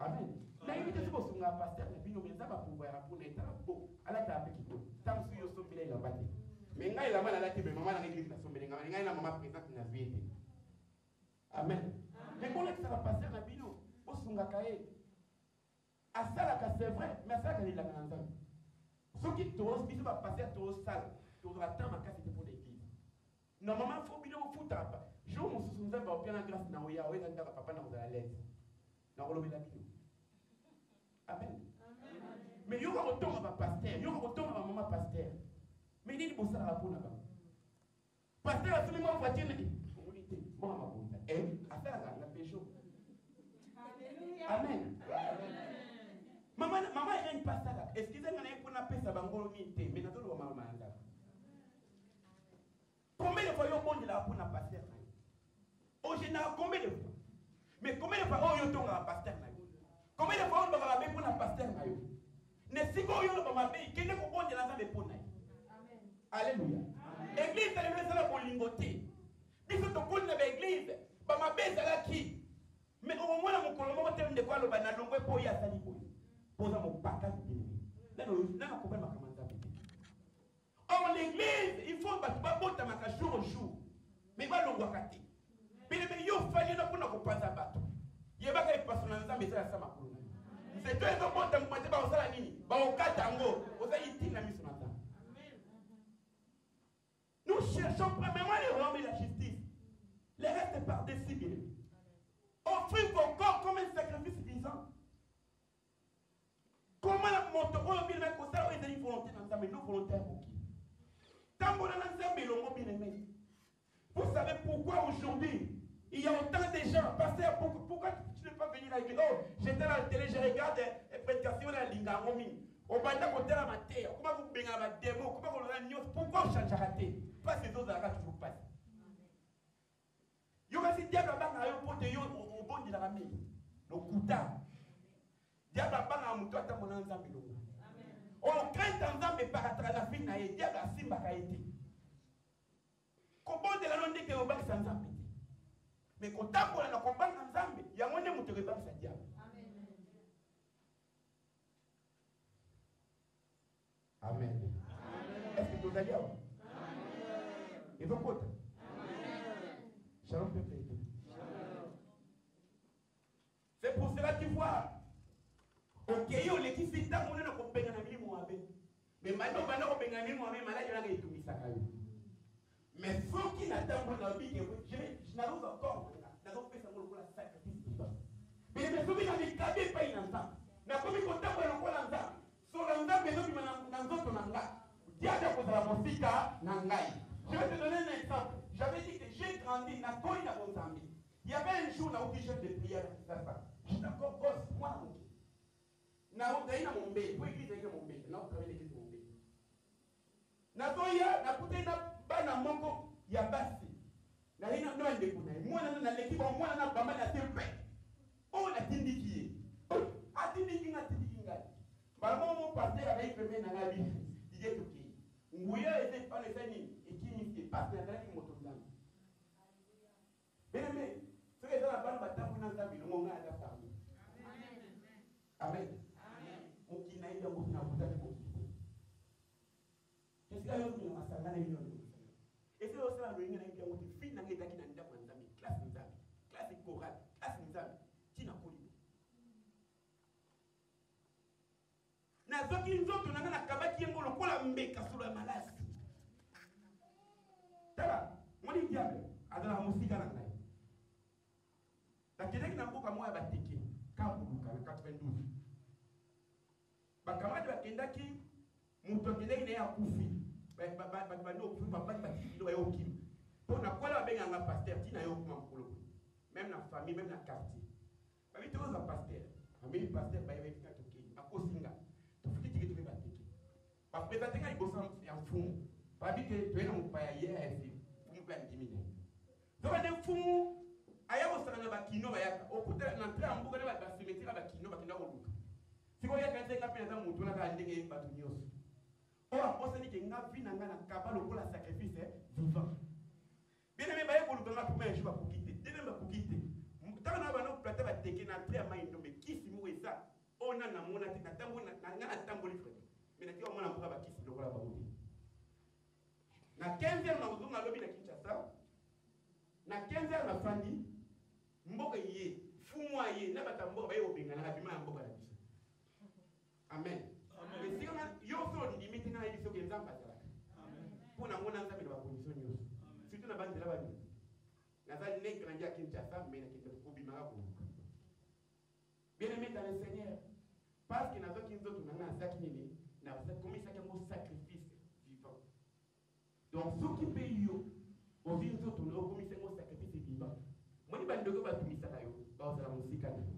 Amen. Na invité ce que nga pasteur na bino menza ba pouvoir pour être beau. Ala ta pe kito. Tam su yo sombele ya bate. Mais ngai la mala la te be mama na église na sombele ngai na mama présente na vie. Amen. Mais qu'on laisse ça pasteur na bino, o sunga kae. Asala ka c'est vrai, mais ça ka la na Zambie. Ce qui tourne biso ba pasteur to sale. To la temps ma casse pour l'église. Normalement, il faut bien au foot. Je me suis dit, je vais bien grâce à Naoya, oui, je papa dans la lettre. Dans le lobby d'habitude. Amen. Mais il y aura autant à ma pasteur, il y aura autant à ma maman pasteur. Mais il y a des choses à la pasteur, absolument, on va dire, bon, ma bonne. Et, à faire la pécho. Amen. Maman, il y a une pasteur. Excusez-moi, il y a un peu de bangolo mité, mais dans le moment, maman. Combien de fois il y a un bon de la pour la pasteur? Au général, combien de fois? Mais combien de fois il y a un pasteur? Combien de fois il y a un pour la pasteur? Ne si vous avez un bon de la salle pour nous. Alléluia. L'église, elle est là pour lingoter. Si vous avez l'église, ma bête là qui? Mais au moins, mon colombo terme de quoi le banalongo pour y aller. Pour ça, mon paquet de bien. Là, nous avons combien de commandes. Or, l'église, il faut que tu aies jour au jour. Mais il va le voir. Mais il faut que tu aies un bateau. Il y a des personnes qui ont été là. C'est toi qui as été là. Tu as été là. Nous cherchons premièrement les rois et la justice. Les restes par-dessus bien. Offrir vos corps comme un sacrifice vivant. Comment la montre au bien mettre ça, ils ont une volonté dans ça, mais nous volontaires pour qui? Vous savez pourquoi aujourd'hui il y a autant de gens? Pasteur, pourquoi tu ne peux pas venir à l'église? Oh, j'étais à la télé, je regarde les prédications de la Lingaromi. Au Banda côté la matière, comment vous baignez la démo, comment vous l'avez. Pourquoi vous changez raté? Pas ces autres arrêts toujours passent. Il y a aussi diable à bang au bon de la ramée. Le couta. Diable à bang à mon toit à mon ensemble. On craint en Zambie par la fin na ye diable a simba kaiti. Comment de la londe que au bang sans Zambie. Mais quand on a combat en Zambie, il y a moins de moutons bang sa diable. Amen. Est-ce que vous allez avoir? Et vous côté? Shalom peuple. C'est pour cela que tu vois. Ok, yo l'équipe c'est tant on est dans compagnie na mili moabe. Mais maintenant bana ko benga mili moabe malade na ngitumisa kayo. Mais faut qu'il attend pour la vie que je n'arrive encore na ko pesa ngolo la sacrifice. Mais mais sobi na mikabe pa inanta. Na ko mi konta ko na ko lanza. So lanza bezo bi na nzoto na nga. Diable ko la mosika na ngai. Je vais te donner un exemple. J'avais dit que j'ai grandi na ko ina Mozambique. Il y avait un jour là où chef de prière ça. J'étais encore gosse moi. Na udaina mombe, kwa église ile mombe, na ukawele église mombe. Na toya na kutenda bana moko ya basi. Na ina ndo ande kuna. Mwana na l'équipe mwana na bamba na tempe. O na tindikiye. Atindiki na tindiki ngai. Balo mo pasteur avec pembe na ngabi. Dige toki. Nguya ete pale sani ekini ki pasteur na ki moto ndani. esika yo ko masanga na bino et c'est aussi la réunion na bien wote fi na ngedaki na ndako nzambe classe nzambe classe chorale classe nzambe tina kolibo na zoki nzoto nanga na kabaki yengo lokola mbeka solo ya malasi tala moni diable adala musika na ngai lakini na mboka moya bateke kabuluka na 92 bakamadi bakendaki mutu akendaki na ye akufi bandi okufi babandi bakilo ya okimi mpo na kola babenganga paster tina ye okuma mokolo même na famille même na quartier babi tokoza paster ameli paster bayebekika tokei akosinga tofuki tike toke bateke bapeza tenga liboso ya mfumu babi ke toyena mopaya ye ayefi mfumu mpe andimine zokande mfumu aya kosala na bakino bayaka okuta na ntre ya mboka na basemetira bakino bakenda koluka sikoyo yaka nzenga mpe naza motu wana kaka ndenge bato nyonso oyo akosani ke nga vi na nga na kaba lokola sacrifice vivant bien aimé baye koluka nga premier jour bakoki te deuxième bakoki te ntango na bana plate bateke na ntre ya mai ndombe kisi moko eza oyo na namona te nga natamboli frete mais naki bamona mpoka bakisi lokola bango te na 15 nazozonga lobi na Kinshasa na 15 nafandi mboka ye fumu aye na bato ya mboka baye kobengana na bima ya mboka na biso amen mais sika yo so ndimi nga yebi soki nzambe azalaka mpona ngona nzambe na bakondition nyonso surtout na banzela babimi naza ne grandi ya Kinshasa mais nakende kobimaka koluka bien aimé dans le Seigneur parce que nazoki nzoto nanga nazaki nini komisaki yango sacrifice vivant donc soki mpe yo ozwi nzoto na okomisa yango sacrifice vivant moni bandeko batumisaka yo baozala mosika na yo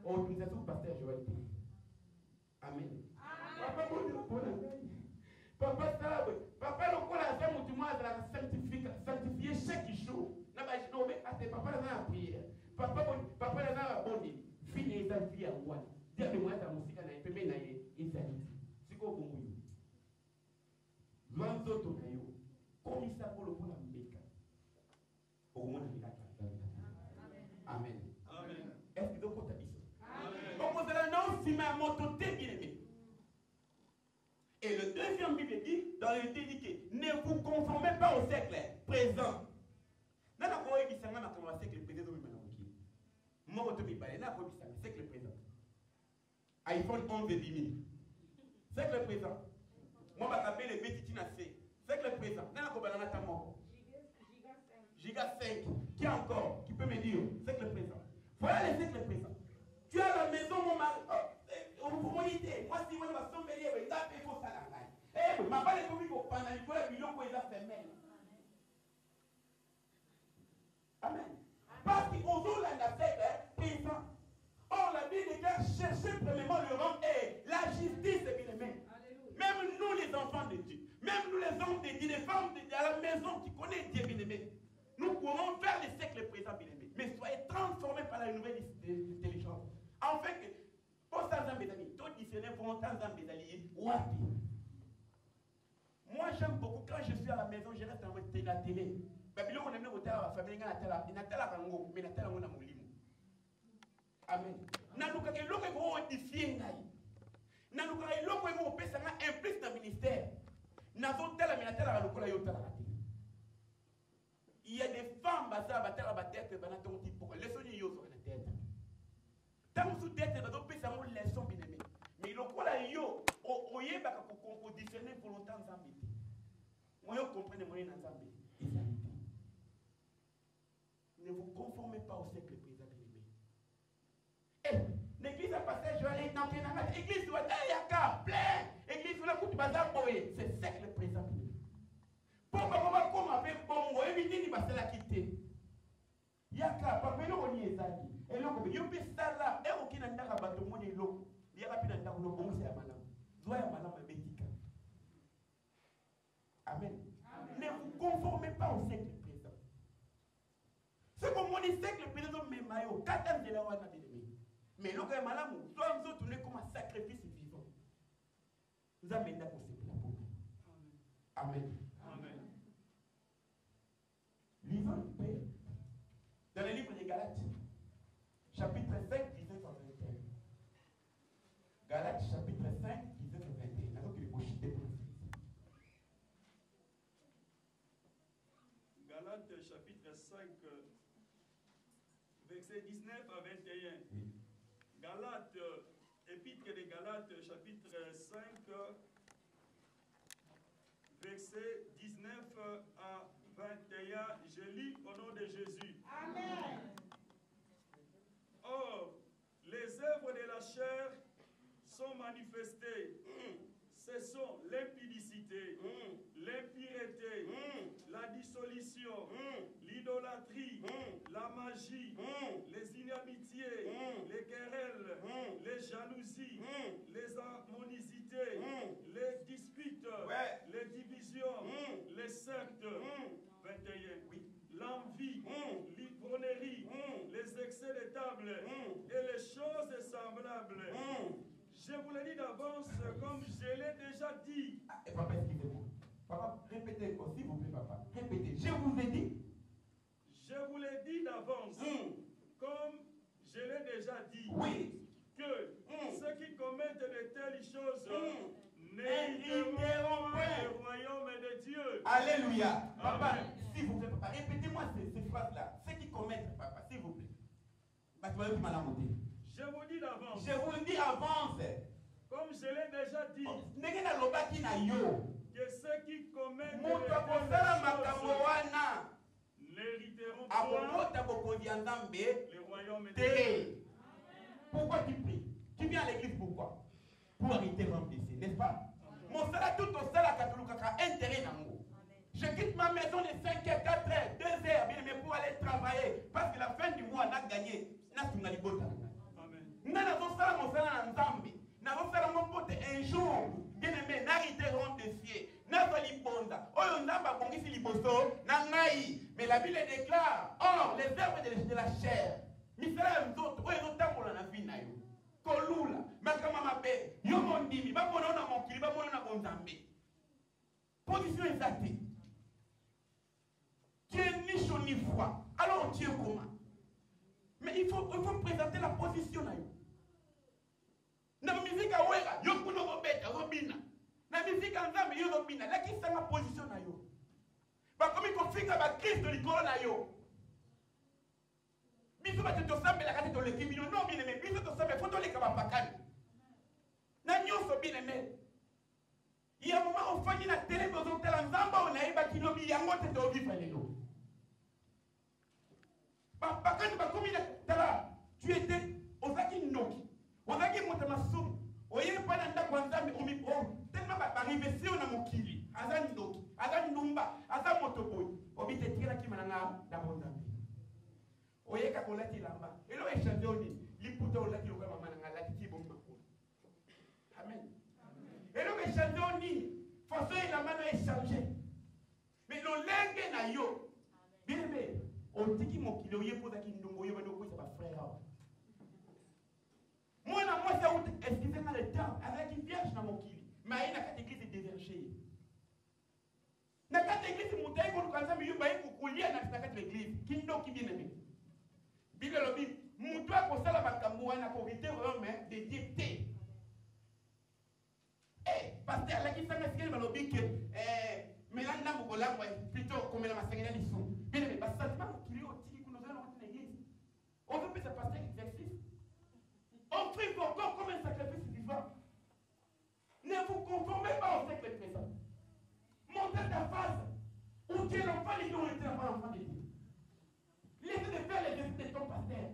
otumisa soki paster joel te amen papa bonio mpona ngai papa sabe papa lokola aza motu moko azalaka sanctifie chaque jour na bajinobe ate papa naza na priere papa naza na babondeli fini eza vi yango wana diable moko azala mosika na ye pembe na ye ezali te sikoyo bongo yo zwa nzoto na yo komisa ngo lokola mbeka okomona milaka amen est-ce que dokota biso okozala na osima ya moto te bien-aimé. Et le deuxième Bible dit, dans le dit que ne vous conformez pas au siècle présent. Dans la Corée du Sangha, on a siècle présent, moi, je vais parler, dans le siècle présent. iPhone 11 et 10 000. Siècle présent. Moi, je vais appeler les petits nacés. Siècle présent. Dans la Corée, on a tamo. Giga 5. Qui encore? Qui peut me dire? Siècle présent. Voilà le siècle présent. Tu as la maison, mon mari. Moi, si je vais sombrer, je vais taper pour ça. Eh, ma femme est venue pour prendre les millions pour les affaires. Amen. Parce qu'on doit la faire paysan. Or, la Bible dit chercher premièrement le rang et la justice, bien-aimé. Même nous, les enfants de Dieu, même nous, les hommes de Dieu, les femmes de Dieu, à la maison qui connaissent Dieu, bien-aimé, nous courons vers les siècles présents, bien-aimé. Mais soyez transformés par la nouvelle intelligence. En fait, pour ça, tout discerner volontaire dans mes alliés. Moi, j'aime beaucoup quand je suis à la maison, je reste en la télé. Babylone, on aime le la famille, amen. Naluka ke loko ko edifier ngai. Naluka ke loko ko pesa nga implique dans ministère. Nazo tela minatela lokola yo tala. Il y a des femmes baza batela batete banaton tipo leçon yo sur la tête. Tant sous tête bazo pesa mo leçon bien-aimé. Mais lokola yo oyeba ko discerner volontaire nzambe. Moi yo comprenez moyen nzambe. Ne vous conformez pas au siècle présent, bien-aimé. L'église a passé, je vais aller dans l'église doit être yaka, plein. L'église doit être bazar boye. C'est siècle présent. Pourquoi comme avec bongo, et bien, il va se la quitter. Yaka, papa, il on y est allé. Et l'on peut y ça là, et aucun n'a pas de mon élo. Il y a pas de temps, bon, c'est à madame. Doit à madame Bética. Amen. Ne vous conformez pas au siècle présent. C'est comme on dit siècle présent, mais maillot, 4 ans de la wana bien-aimé. Mais l'on est malade, soit nous autres, comme un sacrifice vivant. Nous avons maintenant pour la pauvre. Amen. Amen. Lisons une paix dans le livre des Galates, chapitre 5, 19 à 21. Galates, chapitre 5, 19 à 21. Alors qu'il est pour Galates chapitre 5, verset 19 à 21. Oui. Galates, épître des Galates chapitre 5, verset 19 à 21. Je lis au nom de Jésus. Amen. Or, les œuvres de la chair sont manifestées. Ce sont l'impudicité, l'impureté, la dissolution, l'idolâtrie, la magie, les inamitiés, les querelles, les jalousies, les harmonicités, les disputes, les divisions, les sectes. 21. Oui. L'envie, l'ivrognerie, les excès de table et les choses semblables. Je vous l'ai dit d'avance, comme je l'ai déjà dit. Ah, et papa, excusez-moi. Papa, répétez encore, s'il vous plaît, papa. Répétez. Je vous ai dit. Je vous l'ai dit d'avance, comme je l'ai déjà dit. Oui. Que ceux qui commettent de telles choses n'hériteront pas le royaume de Dieu. Alléluia. Papa, Amen. s'il vous plaît, papa, répétez-moi ces phrases-là. Ceux qui commettent, papa, s'il vous plaît. Parce que vous m'avez monté. Je vous dis d'avance, Je vous le dis avance. comme je l'ai déjà dit, Ndenge na lobaki na yo. que ceux qui commettent de Moto telles akosala makambo choses wana. n'hériteront pas Akokota bokonzi ya Nzambe. le royaume de Dieu. Té. Pourquoi tu pries? Tu viens à l'église pourquoi? Pour arrêter remplacer, n'est-ce pas? Mon salaire tout au salaire katulukaka intérêt nango. Je quitte ma maison de 5h, 4h, 2h, bien aimé, pour aller travailler. Parce que la fin du mois, on a gagné. Na sunga libota. Amen. Nana zosala mon salaire en Nzambe. Na zosala mon pote un jour. Bien aimé, n'arrêtez remplacer. Na zoli bonda. Oyo Nzamba bongisi liboso na ngai. Mais la Bible déclare, or les œuvres de la chair. Misala nzoto oyo zotambola na vie na yo. Kolula, makama mabe, yo mondimi, bamona na mokili, bamona na bonzambe. Position exacte. Tu es ni chaud ni froid. Alors tu es comment? Mais il faut présenter la position na yo. Na musique awera, yo kuno robeta, robina. Na musique nzambe yo robina, la ki sanga position na yo. Ba komi ko finga ba Christ likolo na yo. Biso ba to sambe la kati to le kimino no bine me biso to sambe foto le kaba pakani. Na nyoso bine me. Ya mama ofani na tele bozo tela nzamba ona iba kilobi yango te to bifa lelo. Ba pakani ba komi na tala tu étais ozaki noki. Ozaki motamasum. Oye pa na ndako nzambe omi o tellement ba arrivé si ona mokili. Azani noki, azani numba, azani motoboy. Obi te tira ki mananga da bonzambe. Oyeka kolati lamba elo echangeoni liputa olati lokwa mama na ngalati ti bomba ko amen elo echangeoni façon ila mano échanger mais lo lenge na yo bébé on tiki mokili oye poza ki ndongo yo bando ko sa ba frère awa moi na moi ça excusez moi le temps avec une vierge na mokili mais na catégorie de déverger na catégorie mutai ko kanza mi yuba iko kulia na catégorie kindo kibine Bible lobi mutu akosala makambo wana ko rite Rome de diété. Pasteur alakisanga sikeli balobi ke melanda mukolangwa plutôt komela masengela lisu. Bible basatma mokili otiki kuno zana na église. On veut peut-être passer exercice. On prie encore comme un sacrifice vivant. Ne vous conformez pas au siècle présent. Montez ta phase où tu es l'enfant de Dieu, où tu es l'enfant de Dieu. Laissez de faire les décisions de ton pasteur.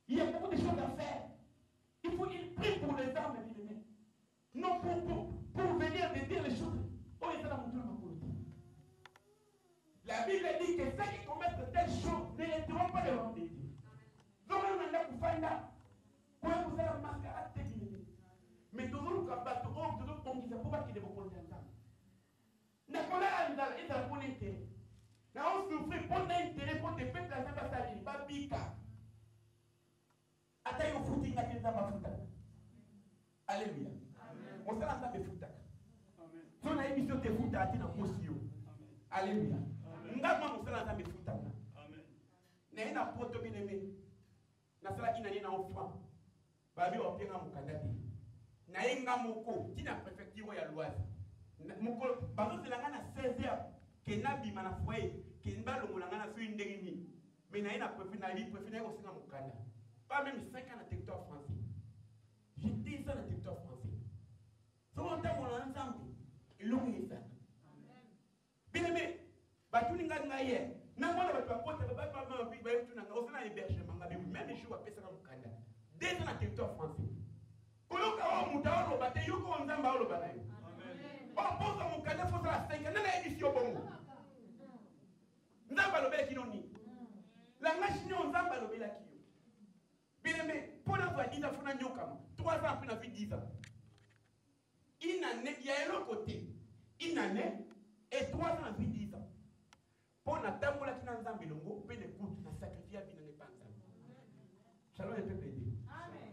Il y a beaucoup de choses à faire. Il faut qu'il prie pour les âmes, bien-aimés. Non pour venir de dire les choses. Oh, il est dans mon tour. La Bible dit que ceux qui commettent telles choses n'hériteront pas devant Dieu. Donc, on a pour faire pour vous faire mascarade, bien-aimés. Mais toujours, quand on a toujours pour qu'il y ait beaucoup de temps. N'a pas là, il a pour l'intérêt. Là, on souffre pour l'intérêt pour te faire la salle, pas bika. Attends, il faut foutre la tête dans ma foutaque. Alléluia. On s'en a fait foutaque. Si on a une émission de foutaque, on a une émission. Alléluia. On a fait foutaque. Amen. Na poto bien-aimé. Na sala ina na offrande. Babi openga mukandati. Na yenga moko, tina préfecture ya Loise. Moko bazo zelanga na 16h. Que nabi mana foyer Kimba Longolanga fait une déni. Mais il a préféré aussi dans mon Canada. Pas même 5 ans dans le territoire français. J'ai 10 ans dans le territoire français. Sur mon temps, on a ensemble. Et l'on est ça. Bien aimé, tout le monde est hier. Non, moi, je ne vais pas hébergement. Même les jours après ça dans mon Canada. 2 ans dans le territoire français. Quand on a un bataille, on a un bataille. On pose dans mon Canada, il faut faire 5 ans. On a édition bon. Nous avons le qui nous la machine on va le bel qui. Bien aimé, pour avoir 10 ans, il faut un nyokam. 3 ans après, on a fait 10 ans. Une année, il y a un autre côté. Une année et 3 ans, on a fait 10 ans. Pour la table qui n'a pas belongo, peut l'écoute, on a sacrifié à vie pas ensemble. Shalom et peuple de Dieu.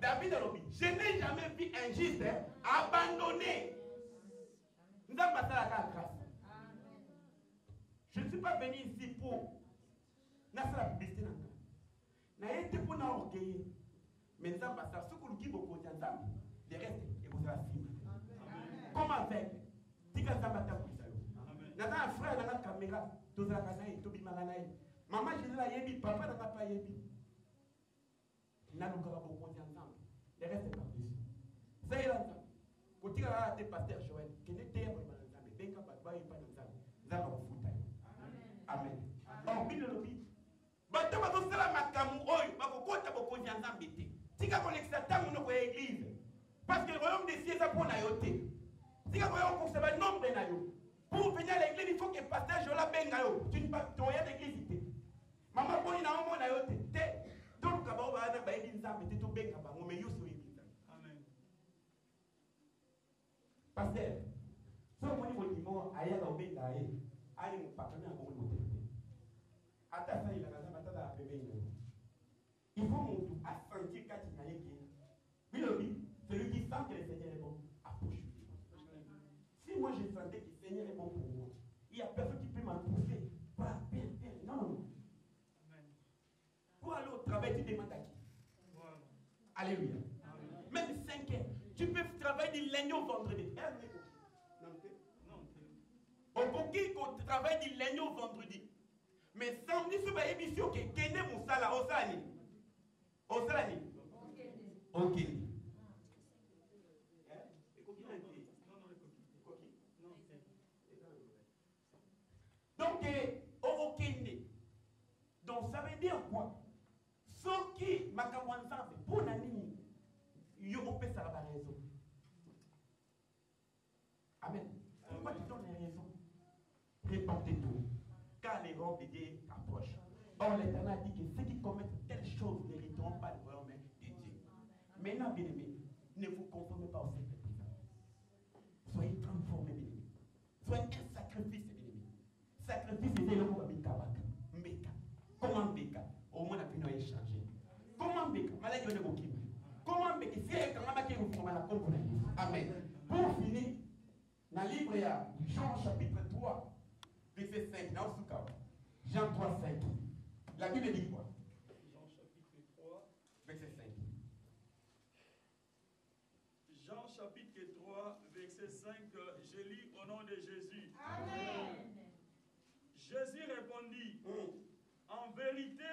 David a dit, je n'ai jamais vu un juste abandonné. Nous avons passé à la grâce. Je ne suis pas venu ici pour la publicité. Je n'ai été pour orgueil. Mais nous avons passé à ce que nous avons posé ensemble. Le reste, et vous avez filmé. Comme avec, si vous avez battu pour ça. Nous avons un frère dans la caméra. Tous les gens qui ont maman, je l'ai dit, papa n'a pas dit. Nous avons beaucoup posé ensemble. Le reste est par-dessus. C'est l'ensemble. Quand tu as été pasteur Joël, qui n'était pas ensemble, dès que papa n'est pas ensemble, nous avons foutu. Amen. Oh, bien le dit. Bateau va faire la macamu, oi, va vous compter vos consciences en bêté. Si vous connaissez ça, vous n'avez pas l'église. Parce que le royaume des cieux est pour naïoté. Si vous voyez qu'on se va nombre de naïo. Pour venir à l'église, il faut que le pasteur Jola bengayo. Tu n'as pas de l'église. Maman, bon, il a un mot naïoté. Donc, quand on va à l'église, mais tu es benga, mais you sur l'église. Amen. Pasteur, si vous voulez vous dire, aïe, à l'obéi, aïe, mon papa, n'a pas de mots. Il faut mon tout à sentir quand il y a un qui. Celui qui sent que le Seigneur est bon, approche. Si moi je sentais que le Seigneur est bon pour moi, il n'y a personne qui peut m'approcher. Voilà, bien, bien. Non, non, non. Pour aller au travail, tu demandes à qui? Alléluia. Même 5 heures. Tu peux travailler du lundi au vendredi. On peut travailler du lundi au vendredi. Mais samedi, si vous avez une émission qui est mon salaire, au salaire. Au salaire. Ok. Donc, au Kenya. Donc, ça veut dire quoi? Ce qui m'a ensemble, pour l'année, il y a un peu ça la raison. Amen. Pourquoi tu donnes les raisons? Répondez tout. Car les robes de Dieu approchent. Or, l'Éternel dit que ceux qui commettent telles choses n'hériteront pas le royaume de Dieu. Maintenant, bien aimés, ne vous conformez pas au siècle présent. Soyez transformés, bien aimés. Soyez un sacrifice, bien aimés. Sacrifice, c'est le mot Mbeka. Comment Mbeka? Au moins, la vie n'a changé. Comment Mbeka? Maladie de Bokim. Comment Mbeka? Si elle est quand même vous la comprenez. Amen. Pour finir, dans le livre de Jean chapitre 3, verset 5, Jean 3, 5. La Bible dit quoi? Jean chapitre 3, verset 5. Jean chapitre 3, verset 5, je lis au nom de Jésus. Amen. Jésus répondit, en vérité,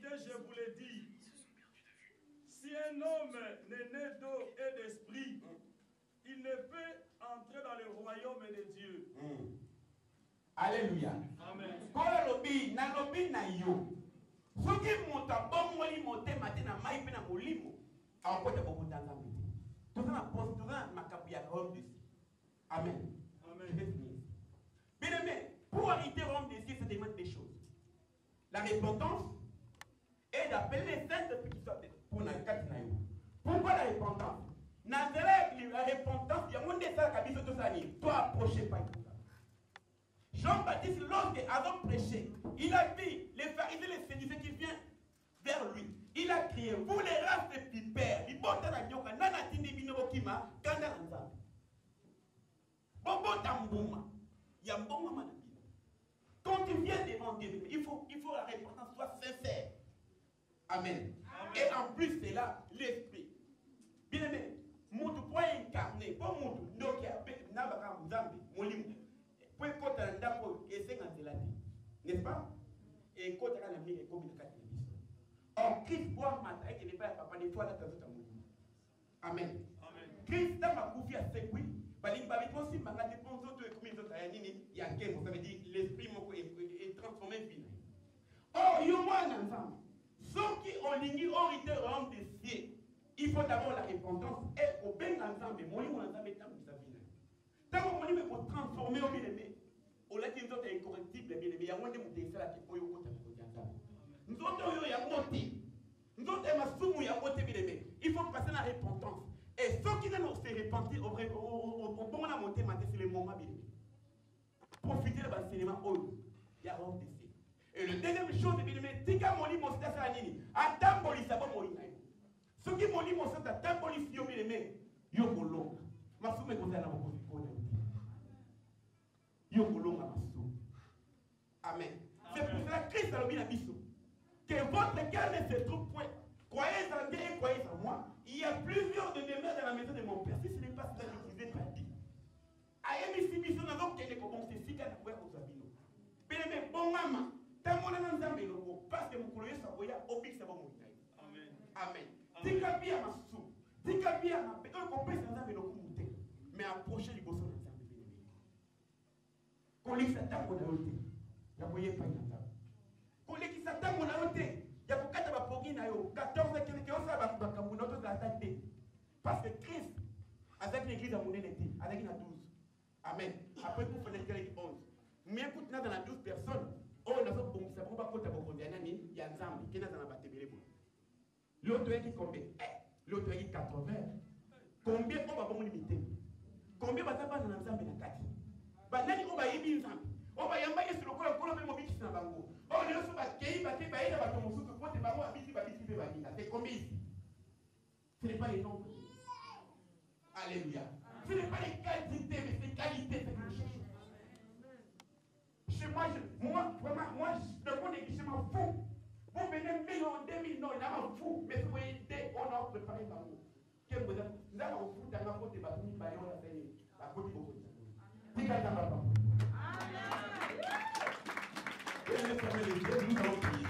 je vous le dis, si un homme n'est né d'eau et d'esprit, il ne peut entrer dans le royaume de Dieu. Alléluia. Amen. Quand lobi na yo. Soki monta bomoli monte matina mai pe na molimo. Akote bobo tanzambi. Tout ça na poste, tout ça makabu ya Rome d'ici. Amen. Amen. Bien aimé, pour arriver à Rome d'ici, ça demande des choses. La repentance et d'appeler les saints qui sont pour na kati na yo. Pourquoi la repentance? La repentance, il y a un des saints qui sont tous toi approchez pas. Jean-Baptiste, lorsqu'il a prêché, il a dit, les pharisiens, les séduisants qui viennent vers lui, il a crié, vous les races de pipères, ils botent la nyoka, nana tindi binobokima, kanda nzambe. Bobo tambouma, yamboma manabina. Quand tu viens devant Dieu, il faut la repentance soit sincère. Amen. Et en plus, c'est là l'esprit. Bien aimé, mon point incarné, pas mon donc il y a Nabaka Mzambi, mon limite. N'est-ce pas? Alingi orité royaume des cieux. Il faut d'abord la repentance et au bien ensemble, mon nom ensemble est tam bisabina. Tant que mon nom est transformé au bien-aimé, au lac qui est incorrectible, bien-aimé, il y a moins de montées là qui peut y avoir. Nous autres, il y a monté. Nous autres, il y a monté, bien-aimé. Il faut passer la repentance. Et ceux qui ne se repentir au bon la montée, c'est le moment, bien-aimé. Profitez de l'enseignement, il y a honte ici. Et le deuxième chose, bien-aimé, tika moni mon stade à nini, attends pour l'isabo moni. Ceux qui m'ont dit mon stade, attends pour l'isabo bien-aimé, yokolo. Ma soume est comme ça dans mon côté. Yokolo ma sou. Amen. C'est pour cela que Christ a mis la mission. Que votre cœur ne se trouve point. Croyez en Dieu et croyez en moi. Il y a plusieurs de demeures dans la maison de mon père. Si ce n'est pas cela que je vous ai pas dit. Aïe, si mission n'a donc qu'elle commence, c'est si qu'elle a joué aux abino. Bien-aimé, bon maman. Parce que vous connaissez ça, vous avez ça. Amen. Amen. Tika bien ma sou. Tika bien ma paix. On comprend ça dans le mais approchez les bossons dans le bien-aimé. Quand les s'attaquent au naoté, il y a moyen pas d'entendre. Quand les qui s'attaquent au naoté, il y a beaucoup de papogi na yo. 14 quelqu'un ça va bakamunoto de attaquer. Parce que Christ avec l'église à mon était avec une 12. Amen. Après vous prenez quelqu'un 11. Mais écoute dans la 12 personnes. Oh, nous avons bon, ça ne va pas être bon. Il y a un zambi qui est dans la bataille. L'autre est combien? L'autre est 80. Combien on va vous limiter? Combien va pas dans un zambi na kati? Banani on va y bien zambi. On va y emballer sur le col même mobile sur bango. Oh, nous sommes battus, battus, battus, battus, battus, battus, battus, battus, battus. C'est combien ici? Ce n'est pas les nombres. Alléluia. Ce n'est pas les quantités, mais c'est les qualités. Moi, le monde est je m'en fous. Vous venez 1000 ans, 2000 ans, là, m'en fous. Mais vous voyez, on a préparé par vous. Quel vous avez, là, on fout dans la côte de Batou, on a fait la côte de Batou. Dis qu'à ta papa. Amen. Fermez les yeux, nous allons prier.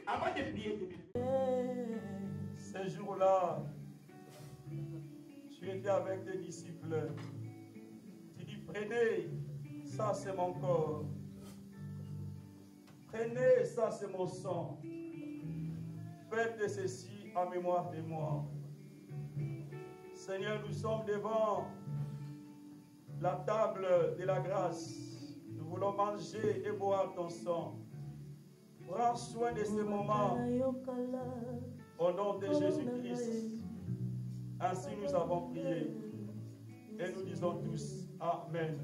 Avant de prier, ces jours-là, tu étais avec tes disciples. Prenez, ça c'est mon corps. Prenez, ça c'est mon sang. Faites ceci en mémoire de moi. Seigneur, nous sommes devant la table de la grâce. Nous voulons manger et boire ton sang. Prends soin de ce moment. Au nom de Jésus-Christ. Ainsi nous avons prié. Et nous disons tous Amen.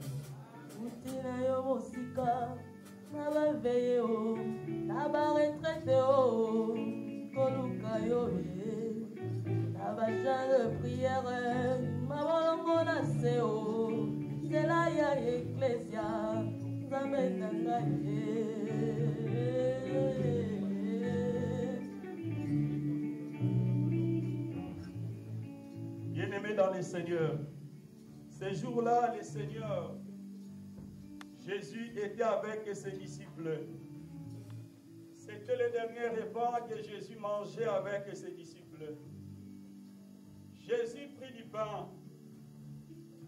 Bien-aimés dans les Seigneurs, ces jours-là, le Seigneur, Jésus était avec ses disciples. C'était le dernier repas que Jésus mangeait avec ses disciples. Jésus prit du pain.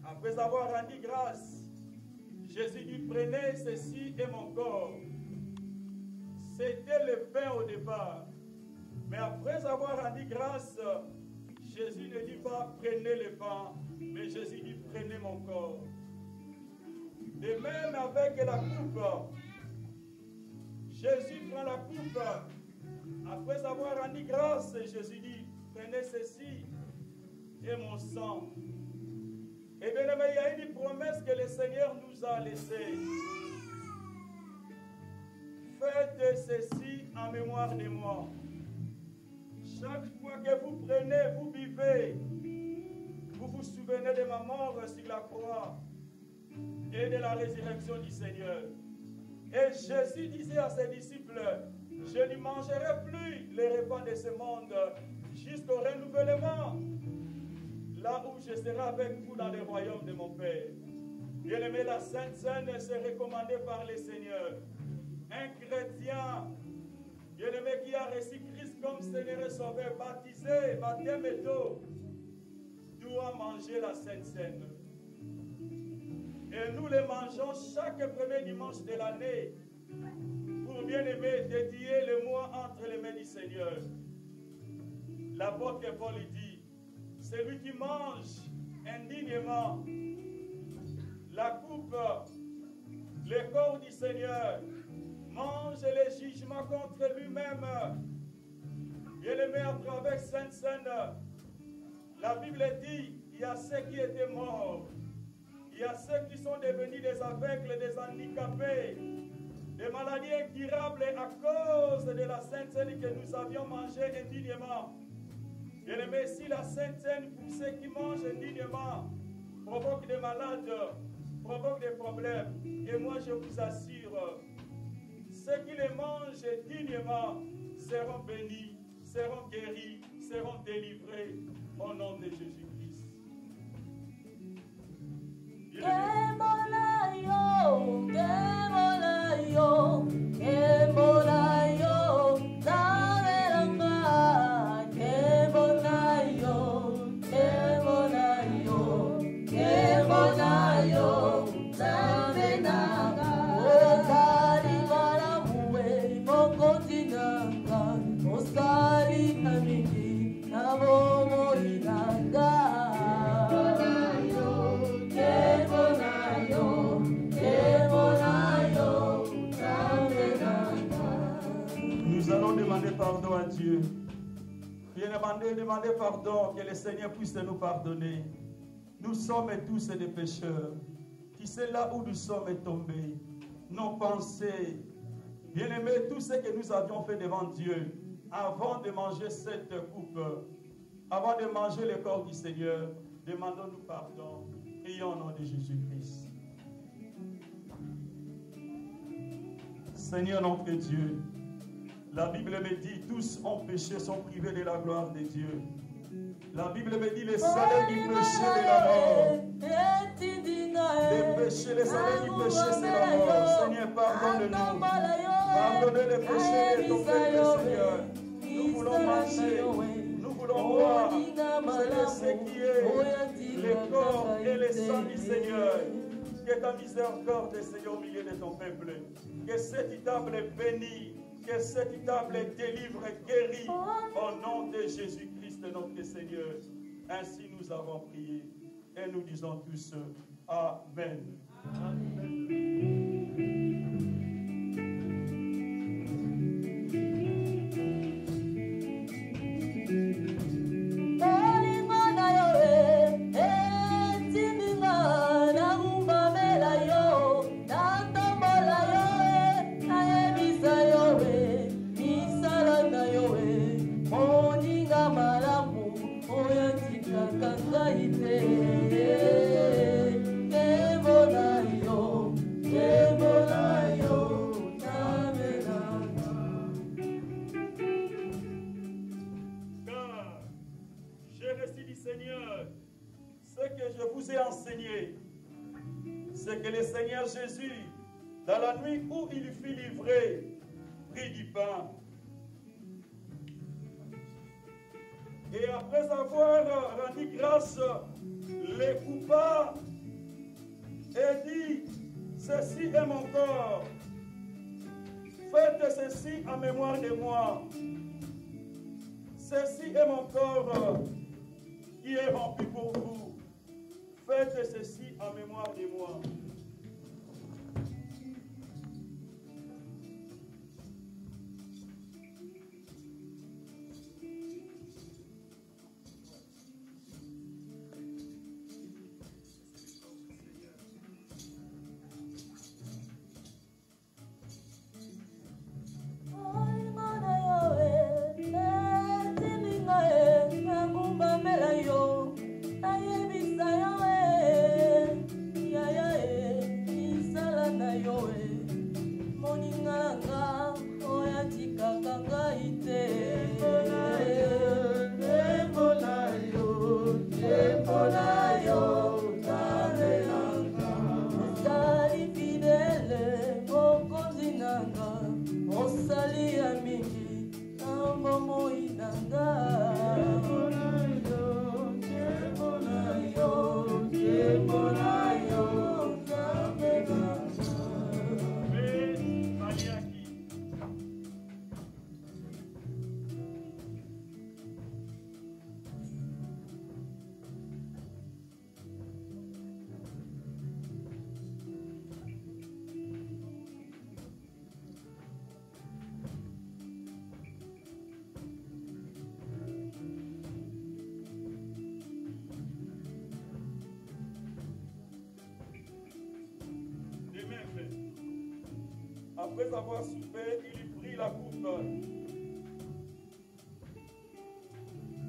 Après avoir rendu grâce, Jésus dit, prenez ceci et mon corps. C'était le pain au départ. Mais après avoir rendu grâce, Jésus ne dit pas, prenez le pain. Mais Jésus dit, prenez mon corps. De même avec la coupe. Jésus prend la coupe. Après avoir rendu grâce, Jésus dit, prenez ceci et mon sang. Et bien, il y a une promesse que le Seigneur nous a laissée. Faites ceci en mémoire de moi. Chaque fois que vous prenez, vous buvez, vous vous souvenez de ma mort sur la croix et de la résurrection du Seigneur. Et Jésus disait à ses disciples, je ne mangerai plus les repas de ce monde jusqu'au renouvellement, là où je serai avec vous dans le royaume de mon Père. Bien-aimé, la Sainte Seine est recommandée par le Seigneur. Un chrétien, bien-aimé, qui a reçu Christ comme Seigneur et Sauveur, baptisé, baptême et d'eau, doit manger la Sainte Seine. Et nous les mangeons chaque premier dimanche de l'année pour bien-aimé, dédiez le mois entre les mains du Seigneur. L'apôtre Paul dit, celui qui mange indignement la coupe, le corps du Seigneur, mange les jugements contre lui-même. Bien-aimé, à travers Sainte Seine, la Bible dit, il y a ceux qui étaient morts, il y a ceux qui sont devenus des aveugles, des handicapés, des maladies incurables à cause de la Sainte Seine que nous avions mangée indignement. Bien-aimé, si la Sainte Seine, pour ceux qui mangent indignement, provoque des malades, provoque des problèmes, et moi je vous assure, ceux qui les mangent dignement seront bénis, seront guéris, seront délivrés au nom de Jésus-Christ. Nous allons demander pardon à Dieu. Bien demander pardon, que le Seigneur puisse nous pardonner. Nous sommes tous des pécheurs. Qui sait là où nous sommes tombés, nos pensées. Bien-aimés, tout ce que nous avions fait devant Dieu, avant de manger cette coupe, avant de manger le corps du Seigneur, demandons-nous pardon, et au nom de Jésus-Christ. Seigneur notre Dieu, la Bible me dit, tous ont péché, sont privés de la gloire de Dieu. La Bible me dit, le salaire du péché de la mort. Le péché, le salaire du péché, c'est la mort. Seigneur, pardonne-nous. Pardonnez les péchés de ton peuple, Seigneur. Nous voulons manger, nous voulons boire. C'est ce qui est le corps et le sang du Seigneur. Que ta miséricorde, Seigneur, au milieu de ton peuple. Que cette table bénie, que cette table délivre et guérit au nom de Jésus-Christ, notre Seigneur. Ainsi nous avons prié et nous disons tous Amen. C'est que le Seigneur Jésus, dans la nuit où il fut livré, prit du pain. Et après avoir rendu grâce, les coupa et dit, ceci est mon corps. Faites ceci en mémoire de moi. Ceci est mon corps qui est rempli pour vous. Faites ceci en mémoire de moi. Yeah. Après avoir soupé, il prit la coupe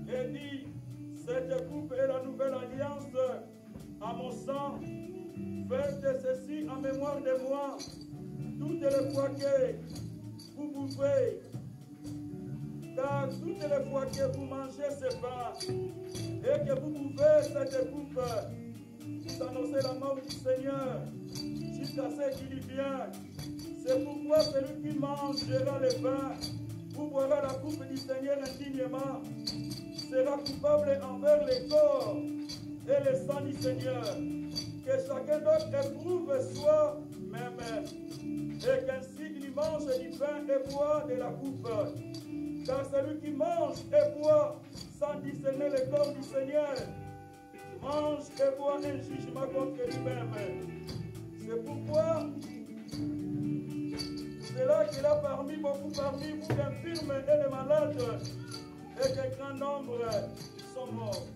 et dit, cette coupe est la nouvelle alliance à mon sang. Faites ceci en mémoire de moi, toutes les fois que vous pouvez. Car toutes les fois que vous mangez ce pain et que vous buvez cette coupe, vous annoncez la mort du Seigneur jusqu'à ce qu'il vienne. C'est pourquoi celui qui mangera le pain ou boira la coupe du Seigneur indignement sera coupable envers le corps et le sang du Seigneur. Que chacun d'autre éprouve soi-même, et qu'ainsi il mange du pain et boit de la coupe. Car celui qui mange et boit sans discerner le corps du Seigneur mange et boit un jugement contre lui-même. C'est pourquoi c'est là qu'il a beaucoup parmi vous d'infirmes et de malades, et qu'un grand nombre sont morts.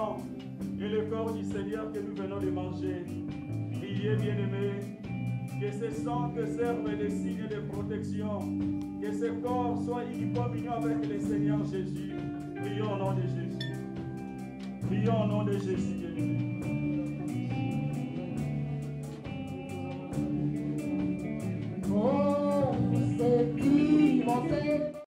sang et le corps du Seigneur que nous venons de manger. Priez, bien-aimés, que ce sang te serve de signe de protection, que ce corps soit en communion avec le Seigneur Jésus. Prions au nom de Jésus. Prions au nom de Jésus, bien-aimés.